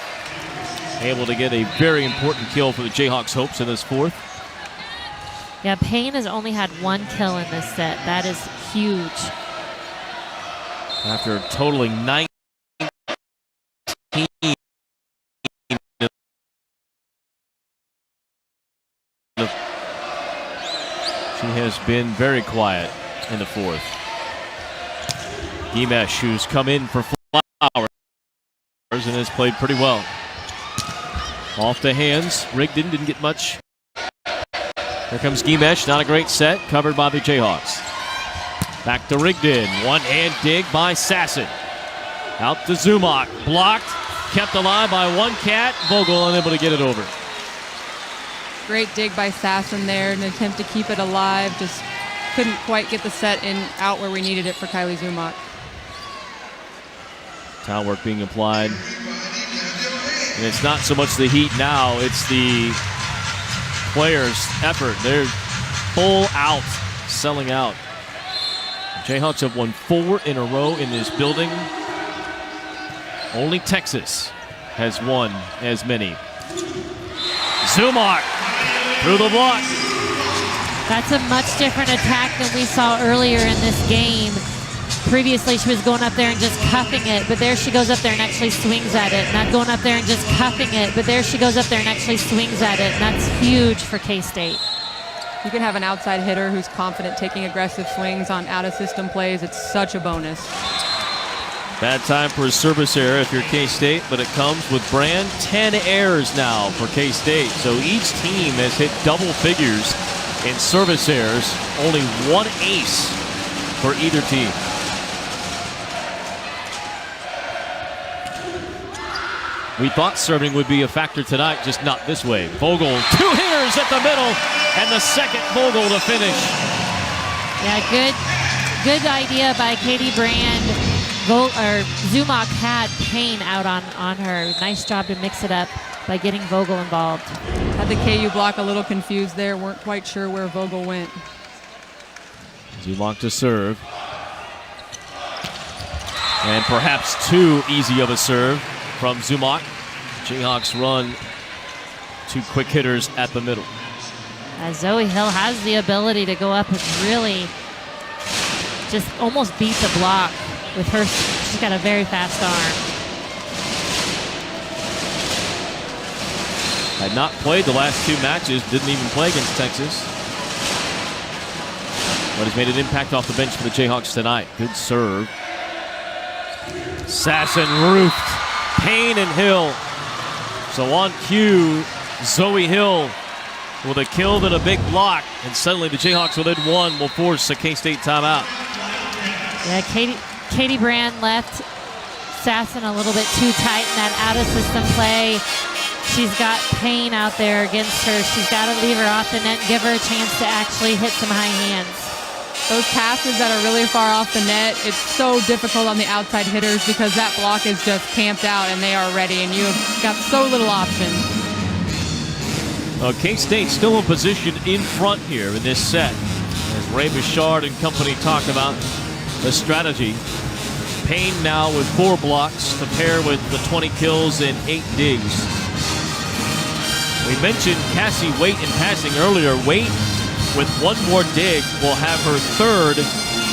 able to get a very important kill for the Jayhawks' hopes in this fourth. Yeah, Payne has only had 1 kill in this set. That is huge. After totaling 19. She has been very quiet in the fourth. Gimesh, who's come in for Flowers and has played pretty well. Off the hands. Rigdon didn't get much Here comes Gimesh, not a great set, covered by the Jayhawks. Back to Rigdon, one-hand dig by Sasson. Out to Zumach, blocked, kept alive by one cat. Vogel unable to get it over. Great dig by Sasson there, an attempt to keep it alive. Just couldn't quite get the set in out where we needed it for Kylie Zumach. Towel work being applied. And it's not so much the heat now, it's the players' effort. They're full out, selling out. The Jayhawks have won 4 in a row in this building. Only Texas has won as many. Zumach through the block. That's a much different attack than we saw earlier in this game. Previously, she was going up there and just cuffing it, but there she goes up there and actually swings at it. Not going up there and just cuffing it, but there she goes up there and actually swings at it. And that's huge for K-State. You can have an outside hitter who's confident taking aggressive swings on out-of-system plays. It's such a bonus. Bad time for a service error if you're K-State, but it comes with Brand. 10 errors now for K-State. So each team has hit double figures in service errors. Only one ace for either team. We thought serving would be a factor tonight, just not this way. Vogel, 2 hitters at the middle, and the second Vogel to finish. Yeah, good idea by Katie Brand. Zumach had Payne out on her. Nice job to mix it up by getting Vogel involved. Had the KU block a little confused there. Weren't quite sure where Vogel went. Zumach to serve. And perhaps too easy of a serve from Zumach. Jayhawks run 2 quick hitters at the middle. Zoe Hill has the ability to go up and really just almost beat the block with her. She's got a very fast arm. Had not played the last 2 matches, didn't even play against Texas. But has made an impact off the bench for the Jayhawks tonight. Good serve. Sasson roofed. Payne and Hill. So on cue, Zoe Hill with a kill and a big block. And suddenly the Jayhawks within 1 will force a K-State timeout. Yeah, Katie Brand left Sasson a little bit too tight in that out-of-system play. She's got Payne out there against her. She's got to leave her off the net and give her a chance to actually hit some high hands. Those passes that are really far off the net, it's so difficult on the outside hitters because that block is just camped out and they are ready, and you've got so little option. K-State still in position in front here in this set. As Ray Bouchard and company talk about the strategy. Payne now with 4 blocks to pair with the 20 kills and 8 digs. We mentioned Cassie Waite in passing earlier. Waite, with 1 more dig, will have her 3rd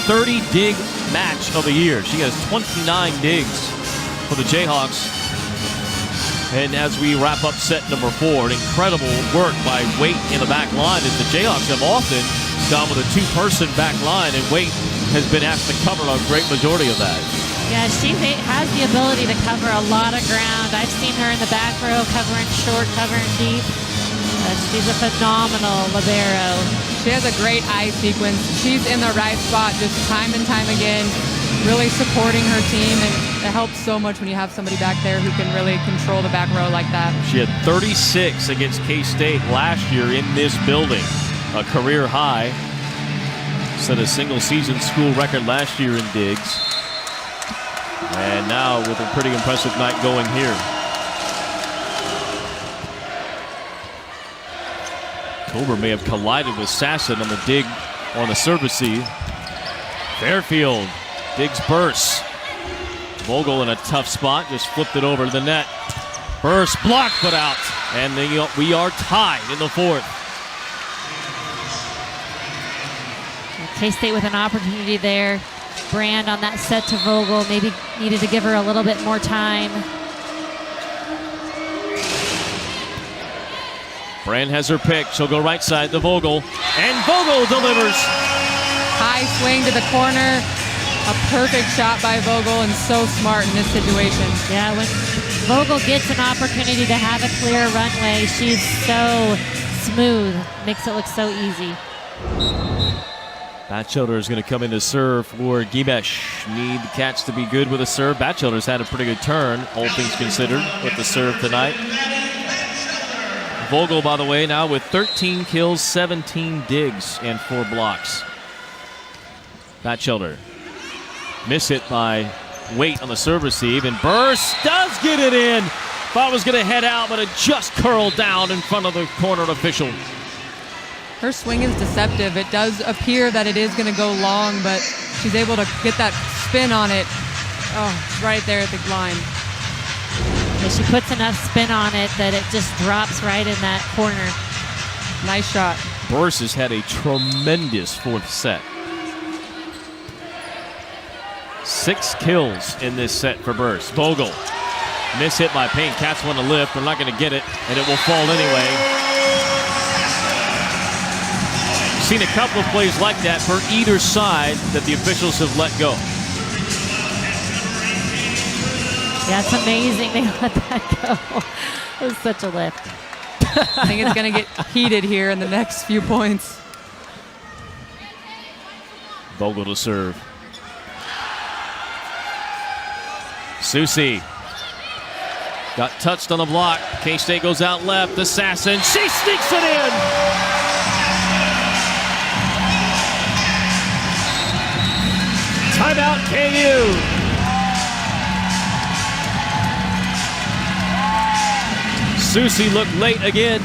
30-dig match of the year. She has 29 digs for the Jayhawks. And as we wrap up set number 4, an incredible work by Waite in the back line, as the Jayhawks have often gone with a 2-person back line, and Waite has been asked to cover a great majority of that. Yeah, she has the ability to cover a lot of ground. I've seen her in the back row covering short, covering deep. She's a phenomenal libero. She has a great eye sequence. She's in the right spot just time and time again, really supporting her team, and it helps so much when you have somebody back there who can really control the back row like that. She had 36 against K-State last year in this building, a career high. Set a single-season school record last year in digs. And now with a pretty impressive night going here. Tober may have collided with Sasson on the dig on the service seed. Fairfield digs bursts. Vogel in a tough spot, just flipped it over to the net. Burst blocked but out. And we are tied in the 4th. K-State with an opportunity there. Brand on that set to Vogel, maybe needed to give her a little bit more time. Brand has her pick. She'll go right side to Vogel. And Vogel delivers. High swing to the corner. A perfect shot by Vogel, and so smart in this situation. Yeah, when Vogel gets an opportunity to have a clear runway, she's so smooth. Makes it look so easy. Batchelder is going to come in to serve for Gibesh. Need the Cats to be good with a serve. Batchelder's had a pretty good turn, all things considered, with the serve tonight. Vogel, by the way, now with 13 kills, 17 digs, and 4 blocks. Batchelder. Miss hit by Waite on the serve receive, and Burst does get it in. Thought it was going to head out, but it just curled down in front of the corner official. Her swing is deceptive. It does appear that it is going to go long, but she's able to get that spin on it. Oh, right there at the line. And she puts enough spin on it that it just drops right in that corner. Nice shot. Burst has had a tremendous fourth set. 6 kills in this set for Burst. Vogel. Miss hit by Payne. Cats want to lift. They're not going to get it, and it will fall anyway. Seen a couple of plays like that for either side that the officials have let go. Yeah, it's amazing they let that go. It was such a lift. I think it's going to get heated here in the next few points. Vogel to serve. Susie got touched on the block. K-State goes out left. Assassin. She sneaks it in. Timeout, KU. Susie looked late again.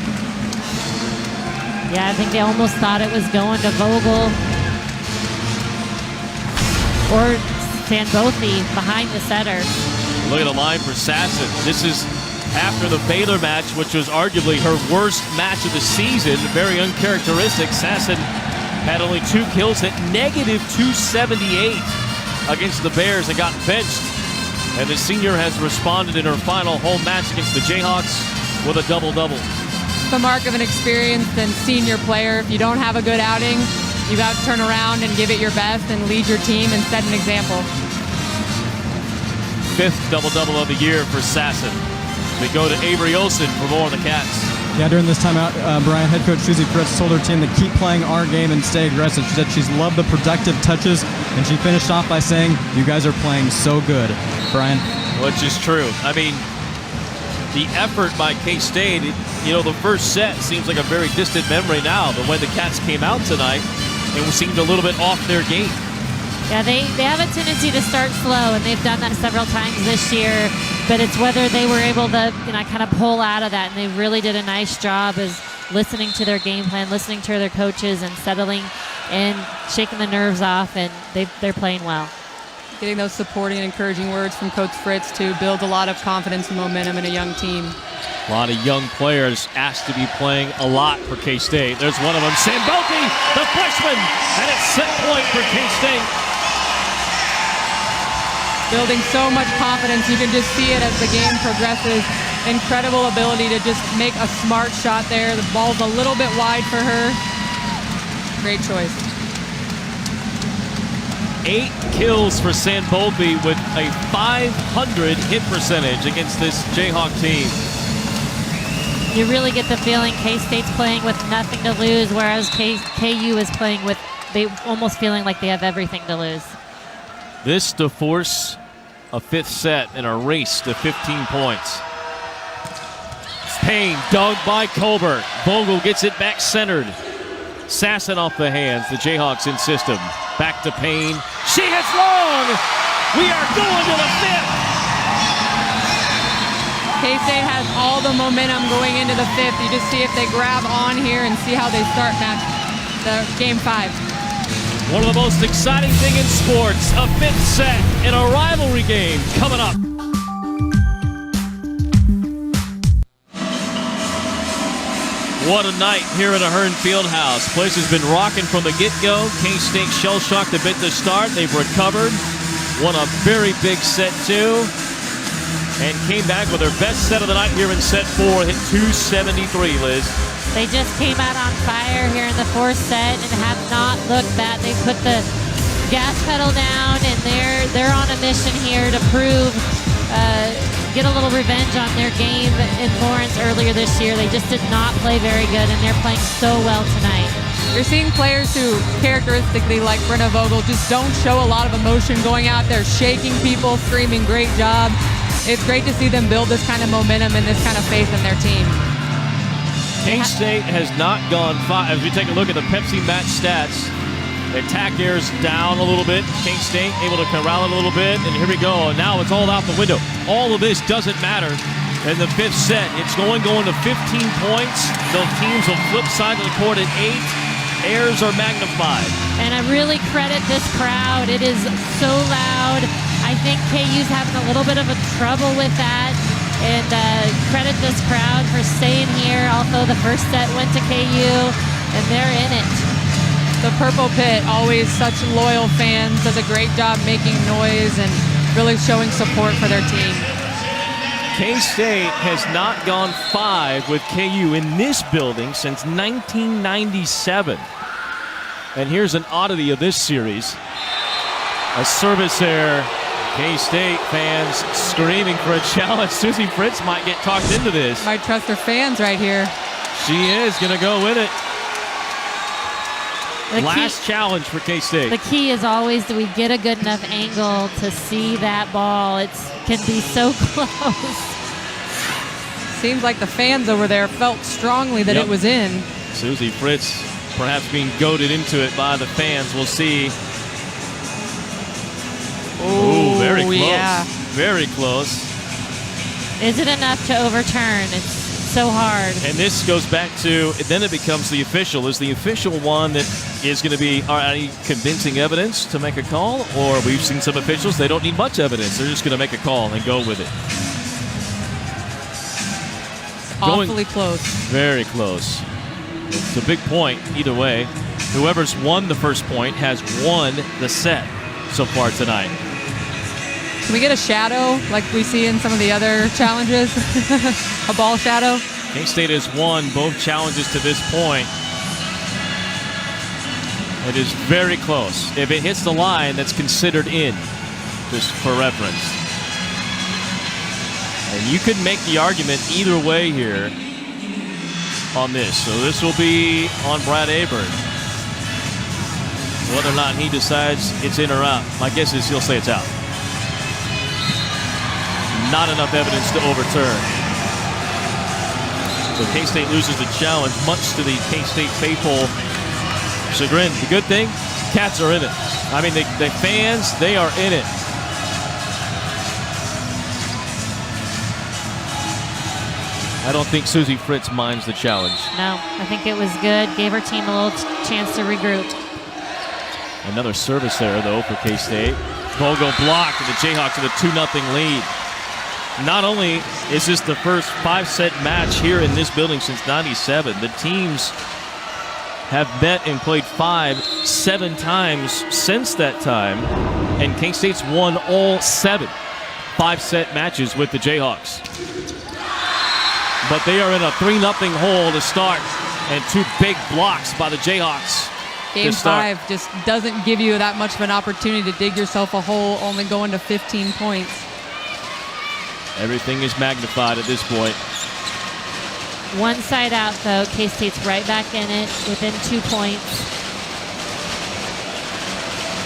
Yeah, I think they almost thought it was going to Vogel or Sanbothi behind the setter. Look at the line for Sasson. This is after the Baylor match, which was arguably her worst match of the season. Very uncharacteristic. Sasson had only 2 kills at negative 278 against the Bears and got benched. And the senior has responded in her final home match against the Jayhawks with a double-double. The mark of an experienced and senior player. If you don't have a good outing, you got to turn around and give it your best and lead your team and set an example. 5th double-double of the year for Sasson. We go to Avery Olsen for more on the Cats. Yeah, during this timeout, Brian, head coach Susie Fritz told her team to keep playing our game and stay aggressive. She said she's loved the productive touches, and she finished off by saying, "You guys are playing so good." Brian? Which is true. I mean, the effort by K-State, the first set seems like a very distant memory now, but when the Cats came out tonight, it seemed a little bit off their game. Yeah, they have a tendency to start slow, and they've done that several times this year. But it's whether they were able to, kind of pull out of that, and they really did a nice job as listening to their game plan, listening to their coaches, and settling and shaking the nerves off, and they're playing well. Getting those supporting and encouraging words from Coach Fritz to build a lot of confidence and momentum in a young team. A lot of young players asked to be playing a lot for K-State. There's one of them, Sanbothi, the freshman, and it's set point for K-State. Building so much confidence. You can just see it as the game progresses. Incredible ability to just make a smart shot there. The ball's a little bit wide for her. Great choice. 8 kills for Sanbothi with a .500 hit percentage against this Jayhawk team. You really get the feeling K-State's playing with nothing to lose, whereas KU is playing with they almost feeling like they have everything to lose. This to force a 5th set in a race to 15 points. Payne dug by Colbert. Vogel gets it back centered. Sasson off the hands. The Jayhawks in system. Back to Payne. She hits long. We are going to the 5th. K-State has all the momentum going into the 5th. You just see if they grab on here and see how they start the game 5. One of the most exciting thing in sports, a 5th set in a rivalry game coming up. What a night here at Ahern Fieldhouse. Place has been rocking from the get-go. K-State shell-shocked a bit to start. They've recovered. Won a very big set, too. And came back with their best set of the night here in set 4. Hit 273, Liz. They just came out on fire here in the 4th set and have not looked back. They put the gas pedal down, and they're on a mission here to prove get a little revenge on their game in Lawrence earlier this year. They just did not play very good, and they're playing so well tonight. You're seeing players who, characteristically like Brenna Vogel, just don't show a lot of emotion going out there, shaking people, screaming, great job. It's great to see them build this kind of momentum and this kind of faith in their team. K-State has not gone 5. As we take a look at the Pepsi match stats, the attack air's down a little bit. K-State able to corral it a little bit, and here we go. Now it's all out the window. All of this doesn't matter in the 5th set. It's going to 15 points. The teams will flip side of the court at 8. Airs are magnified. And I really credit this crowd. It is so loud. I think KU's having a little bit of a trouble with that. And credit this crowd for staying here. Although the first set went to KU, and they're in it. The Purple Pit, always such loyal fans, does a great job making noise and really showing support for their team. K-State has not gone 5 with KU in this building since 1997. And here's an oddity of this series. A service error. K-State fans screaming for a challenge. Susie Fritz might get talked into this. Might trust her fans right here. She is going to go with it. Last challenge for K-State. The key is always do we get a good enough angle to see that ball. It can be so close. Seems like the fans over there felt strongly that it was in. Susie Fritz perhaps being goaded into it by the fans. We'll see. Oh, very close. Yeah. Very close. Is it enough to overturn? It's so hard. And this goes back to, then it becomes the official. Is the official one that is going to be any convincing evidence to make a call? Or we've seen some officials, they don't need much evidence. They're just going to make a call and go with it. Awfully close. Very close. It's a big point either way. Whoever's won the first point has won the set so far tonight. Can we get a shadow like we see in some of the other challenges? A ball shadow? K-State has won both challenges to this point. It is very close. If it hits the line, that's considered in, just for reference. And you could make the argument either way here on this. So this will be on Brad Aburn. Whether or not he decides it's in or out. My guess is he'll say it's out. Not enough evidence to overturn. So K-State loses the challenge, much to the K-State faithful chagrin. The good thing, Cats are in it. I mean, the fans, they are in it. I don't think Susie Fritz minds the challenge. No, I think it was good. Gave her team a little chance to regroup. Another service error, though, for K-State. Vogel blocked, and the Jayhawks with a 2-0 lead. Not only is this the first 5-set match here in this building since '97, the teams have met and played 7 times since that time, and K-State's won all 7 5-set matches with the Jayhawks. But they are in a 3-0 hole to start, and 2 big blocks by the Jayhawks. Game 5 just doesn't give you that much of an opportunity to dig yourself a hole, only going to 15 points. Everything is magnified at this point. One side out, though. K-State's right back in it within 2 points.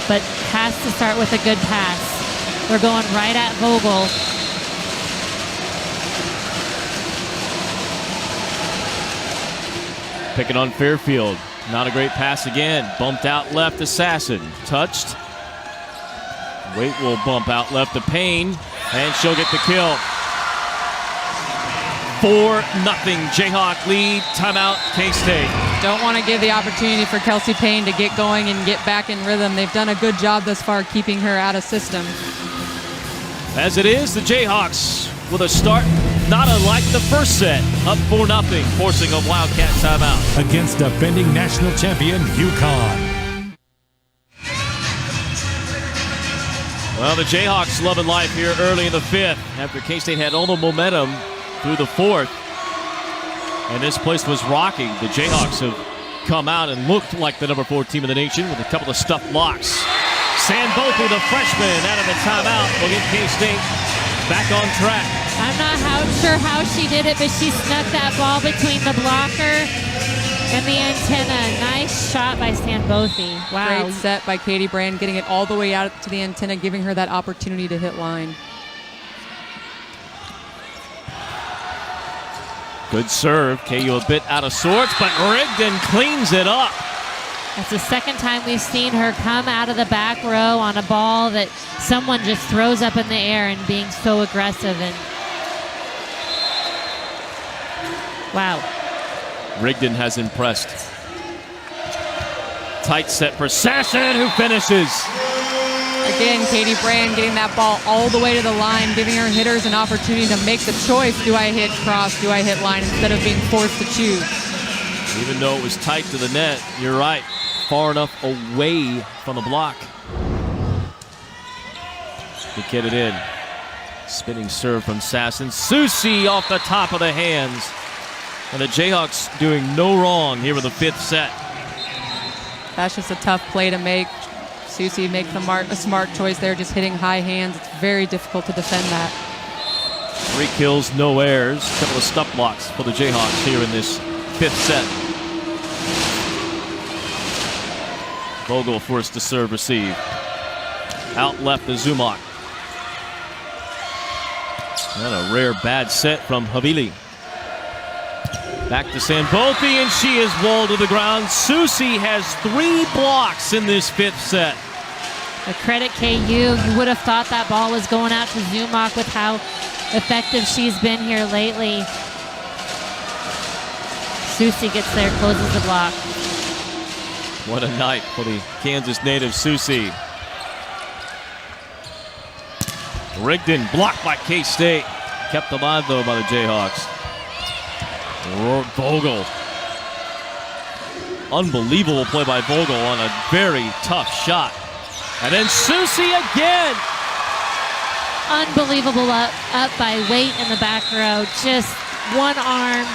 But has to start with a good pass. They're going right at Vogel. Picking on Fairfield. Not a great pass again. Bumped out left, Assassin. Touched. Wait will bump out left to Payne, and she'll get the kill. 4-0 Jayhawk lead. Timeout, K-State. Don't want to give the opportunity for Kelsey Payne to get going and get back in rhythm. They've done a good job thus far keeping her out of system. As it is, the Jayhawks with a start not unlike the first set, up 4-0, forcing a Wildcat timeout. Against defending national champion UConn. Well, the Jayhawks loving life here early in the 5th after K-State had all the momentum through the 4th. And this place was rocking. The Jayhawks have come out and looked like the number 4 team in the nation with a couple of stuffed blocks. Samboku, the freshman, out of the timeout will get K-State back on track. I'm not sure how she did it, but she snuck that ball between the blocker and the antenna. Nice shot by Sanbothi. Wow. Great set by Katie Brand, getting it all the way out to the antenna, giving her that opportunity to hit line. Good serve. KU a bit out of sorts, but Rigdon cleans it up. That's the second time we've seen her come out of the back row on a ball that someone just throws up in the air and being so aggressive. And wow. Rigdon has impressed. Tight set for Sasson, who finishes. Again, Katie Brand getting that ball all the way to the line, giving her hitters an opportunity to make the choice. Do I hit cross? Do I hit line? Instead of being forced to choose. Even though it was tight to the net, you're right. Far enough away from the block to get it in. Spinning serve from Sasson. Susie off the top of the hands. And the Jayhawks doing no wrong here in the fifth set. That's just a tough play to make. Susie makes a smart choice there, just hitting high hands. It's very difficult to defend that. 3 kills, no errors. A couple of stuff blocks for the Jayhawks here in this fifth set. Vogel forced to serve receive. Out left to Zumach. And a rare bad set from Havili. Back to Sanbothi, and she is walled to the ground. Susie has 3 blocks in this fifth set. The credit KU. You would have thought that ball was going out to Zumach with how effective she's been here lately. Susie gets there, closes the block. What a night for the Kansas native Susie. Rigdon blocked by K-State. Kept alive though by the Jayhawks. Vogel. Unbelievable play by Vogel on a very tough shot. And then Susie again. Unbelievable up by Waite in the back row. Just one-armed.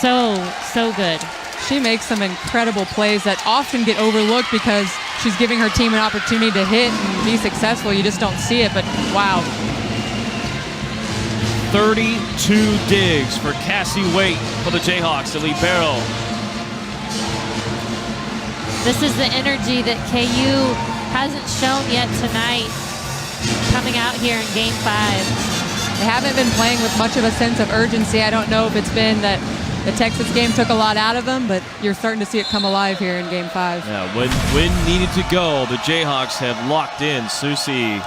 So good. She makes some incredible plays that often get overlooked because she's giving her team an opportunity to hit and be successful. You just don't see it, but wow. 32 digs for Cassie Waite for the Jayhawks, the libero. This is the energy that KU hasn't shown yet tonight, coming out here in Game 5. They haven't been playing with much of a sense of urgency. I don't know if it's been that the Texas game took a lot out of them, but you're starting to see it come alive here in Game 5. Yeah, when needed to go, the Jayhawks have locked in. Susie,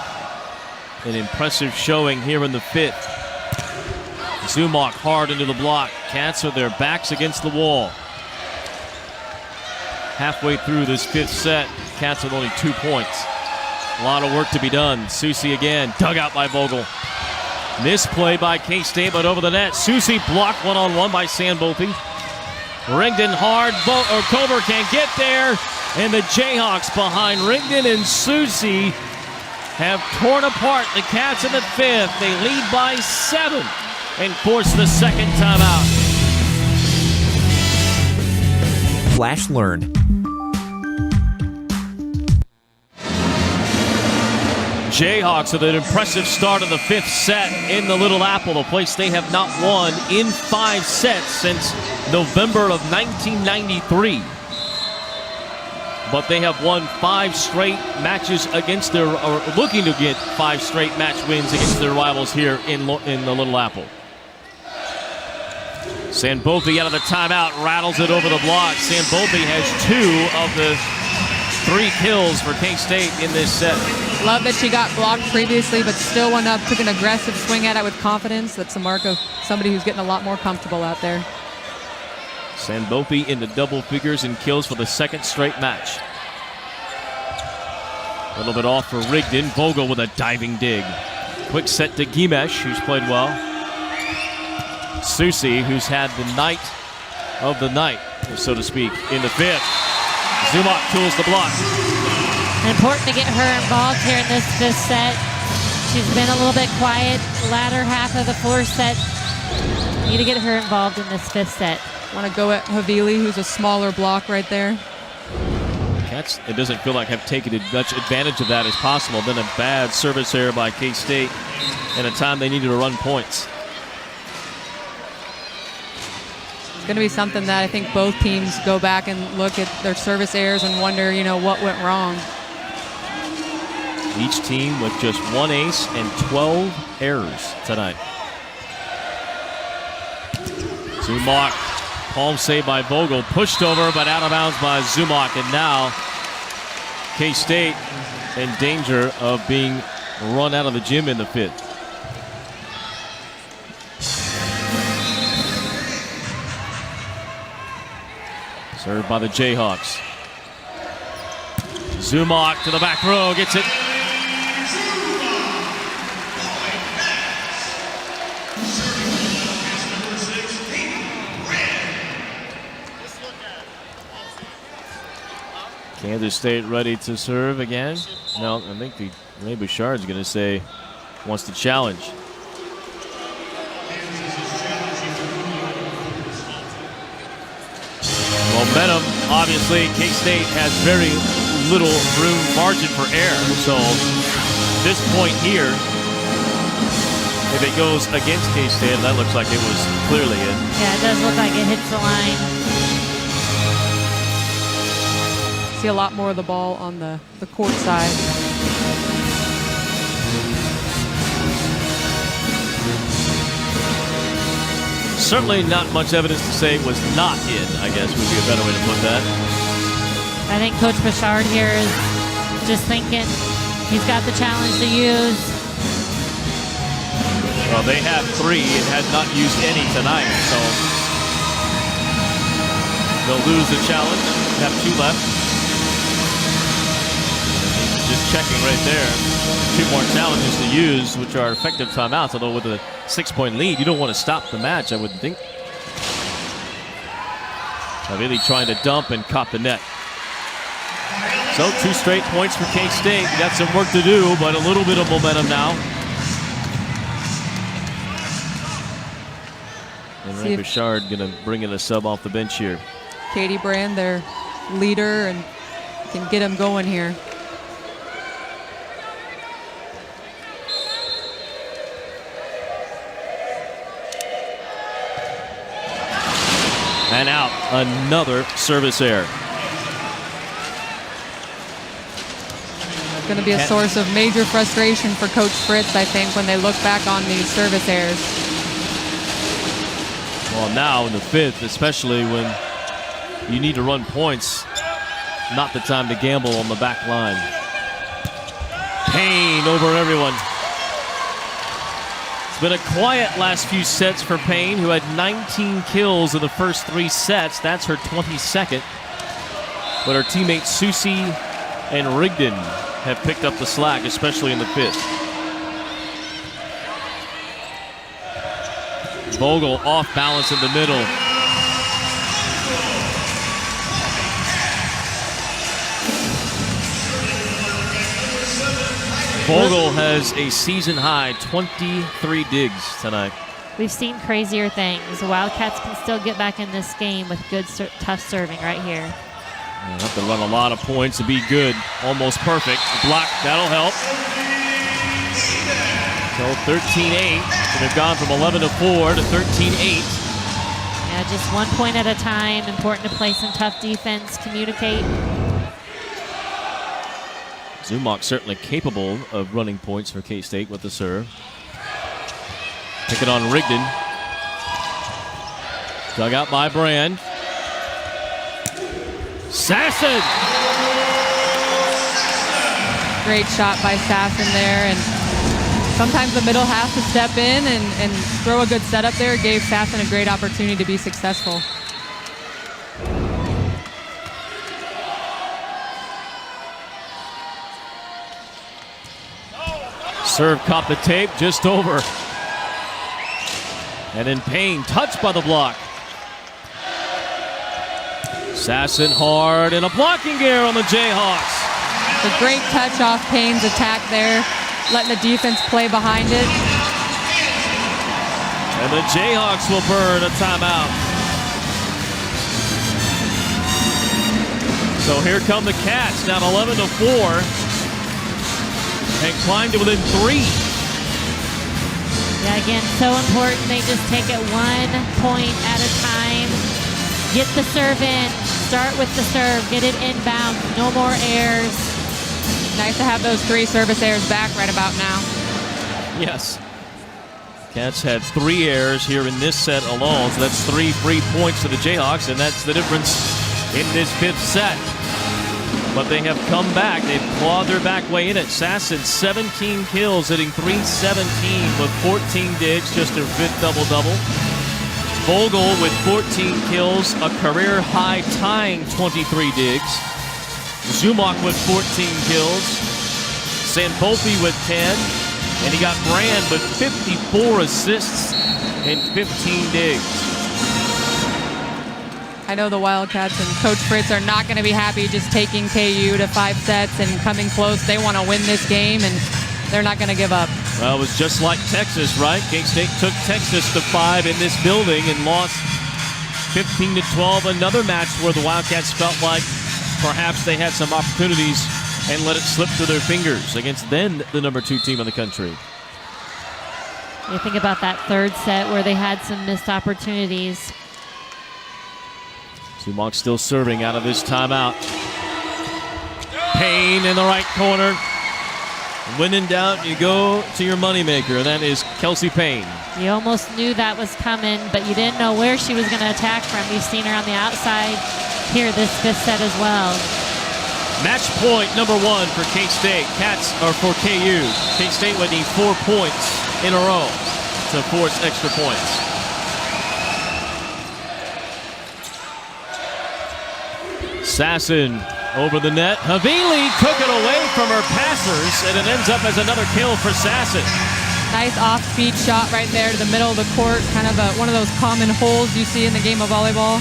an impressive showing here in the fifth. Zumach hard into the block. Cats with their backs against the wall. Halfway through this fifth set, Cats with only 2 points. A lot of work to be done. Susie again, dug out by Vogel. Misplay by K-State, but over the net. Susie blocked one-on-one by Sanbothi. Rigdon hard, Cover can't get there. And the Jayhawks behind Rigdon and Susie have torn apart the Cats in the fifth. They lead by 7 and force the second timeout. Flash Learn. Jayhawks with an impressive start of the fifth set in the Little Apple, a place they have not won in 5 sets since November of 1993. But they have won 5 straight matches against their, or looking to get 5 straight match wins against their rivals here in the Little Apple. Sanbothi out of the timeout, rattles it over the block. Sanbothi has 2 of the 3 kills for K-State in this set. Love that she got blocked previously, but still went up, took an aggressive swing at it with confidence. That's a mark of somebody who's getting a lot more comfortable out there. Sanbothi into double figures in kills for the 2nd straight match. A little bit off for Rigdon. Vogel with a diving dig. Quick set to Gimesh, who's played well. Susie, who's had the night of the night, so to speak, in the fifth. Zumach tools the block. Important to get her involved here in this fifth set. She's been a little bit quiet latter half of the fourth set. Need to get her involved in this fifth set. Want to go at Havili, who's a smaller block right there. It doesn't feel like have taken as much advantage of that as possible. Then a bad service error by K-State in a time they needed to run points. It's going to be something that I think both teams go back and look at their service errors and wonder, what went wrong. Each team with just 1 ace and 12 errors tonight. Zumock, palm save by Vogel, pushed over but out of bounds by Zumock, and now K-State in danger of being run out of the gym in the 5th. Served by the Jayhawks. Zumock to the back row, gets it. Kansas State ready to serve again. No, I think Ray Bouchard's going to say wants to challenge. Momentum, obviously, K-State has very little margin for error. So this point here, if it goes against K-State, that looks like it was clearly in. Yeah, it does look like it hits the line. See a lot more of the ball on the court side. Certainly not much evidence to say it was not in, I guess would be a better way to put that. I think Coach Bouchard here is just thinking he's got the challenge to use. Well, they have 3 and had not used any tonight, so they'll lose the challenge. Have 2 left. Just checking right there. 2 more challenges to use, which are effective timeouts, although with a 6-point lead, you don't want to stop the match, I wouldn't think. Really trying to dump and caught the net. So 2 straight points for K-State. Got some work to do, but a little bit of momentum now. And Ray Bouchard going to bring in a sub off the bench here. Katie Brand, their leader, and can get them going here. And out, another service error. It's going to be a source of major frustration for Coach Fritz, I think, when they look back on these service errors. Well, now in the 5th, especially when you need to run points, not the time to gamble on the back line. Payne over everyone. It's been a quiet last few sets for Payne, who had 19 kills in the first 3 sets. That's her 22nd. But her teammates Susie and Rigdon have picked up the slack, especially in the 5th. Vogel off balance in the middle. Vogel has a season high 23 digs tonight. We've seen crazier things. The Wildcats can still get back in this game with good, tough serving right here. They'll have to run a lot of points to be good. Almost perfect. Block, that'll help. So 13-8. So they've gone from 11-4 to 13-8. Yeah, just 1 point at a time. Important to play some tough defense, communicate. Zumock certainly capable of running points for K-State with the serve. Pick it on Rigdon. Dug out by Brand. Sasson! Great shot by Sasson there, and sometimes the middle has to step in and throw a good setup there. Gave Sasson a great opportunity to be successful. Serve caught the tape just over. And then Payne touched by the block. Sasson hard and a blocking error on the Jayhawks. It's a great touch off Payne's attack there, letting the defense play behind it. And the Jayhawks will burn a timeout. So here come the Cats, down 11-4, and climb to within 3. Yeah, again, so important. They just take it 1 point at a time. Get the serve in. Start with the serve. Get it inbound. No more errors. Nice to have those 3 service errors back right about now. Yes. Cats had 3 errors here in this set alone, so that's 3 free points to the Jayhawks, and that's the difference in this 5th set. But they have come back. They've clawed their back way in it. Sasson, 17 kills, hitting .317 with 14 digs, just their 5th double-double. Vogel with 14 kills, a career-high tying 23 digs. Zumach with 14 kills. Sanfolfi with 10. And he got Brand with 54 assists and 15 digs. I know the Wildcats and Coach Fritz are not going to be happy just taking KU to 5 sets and coming close. They want to win this game, and they're not going to give up. Well, it was just like Texas, right? K-State took Texas to 5 in this building and lost 15-12. Another match where the Wildcats felt like perhaps they had some opportunities and let it slip through their fingers against then the number 2 team in the country. You think about that 3rd set where they had some missed opportunities. Zumach still serving out of this timeout. Payne in the right corner. When in doubt, you go to your moneymaker, and that is Kelsey Payne. You almost knew that was coming, but you didn't know where she was going to attack from. You've seen her on the outside here this 5th set as well. Match point number 1 for K-State. Cats are for KU. K-State would need 4 points in a row to force extra points. Sasson over the net. Havili took it away from her passers, and it ends up as another kill for Sasson. Nice off-speed shot right there to the middle of the court. Kind of one of those common holes you see in the game of volleyball.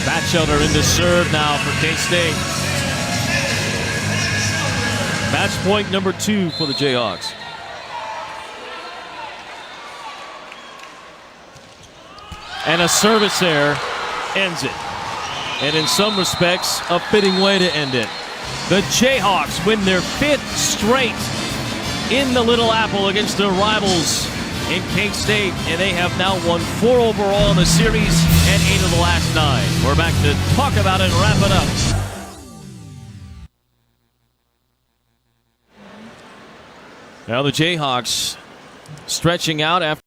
Batchelder into serve now for K-State. Match point number 2 for the Jayhawks. And a service error ends it. And in some respects, a fitting way to end it. The Jayhawks win their 5th straight in the Little Apple against their rivals in K-State, and they have now won 4 overall in the series and 8 of the last 9. We're back to talk about it and wrap it up. Now the Jayhawks stretching out after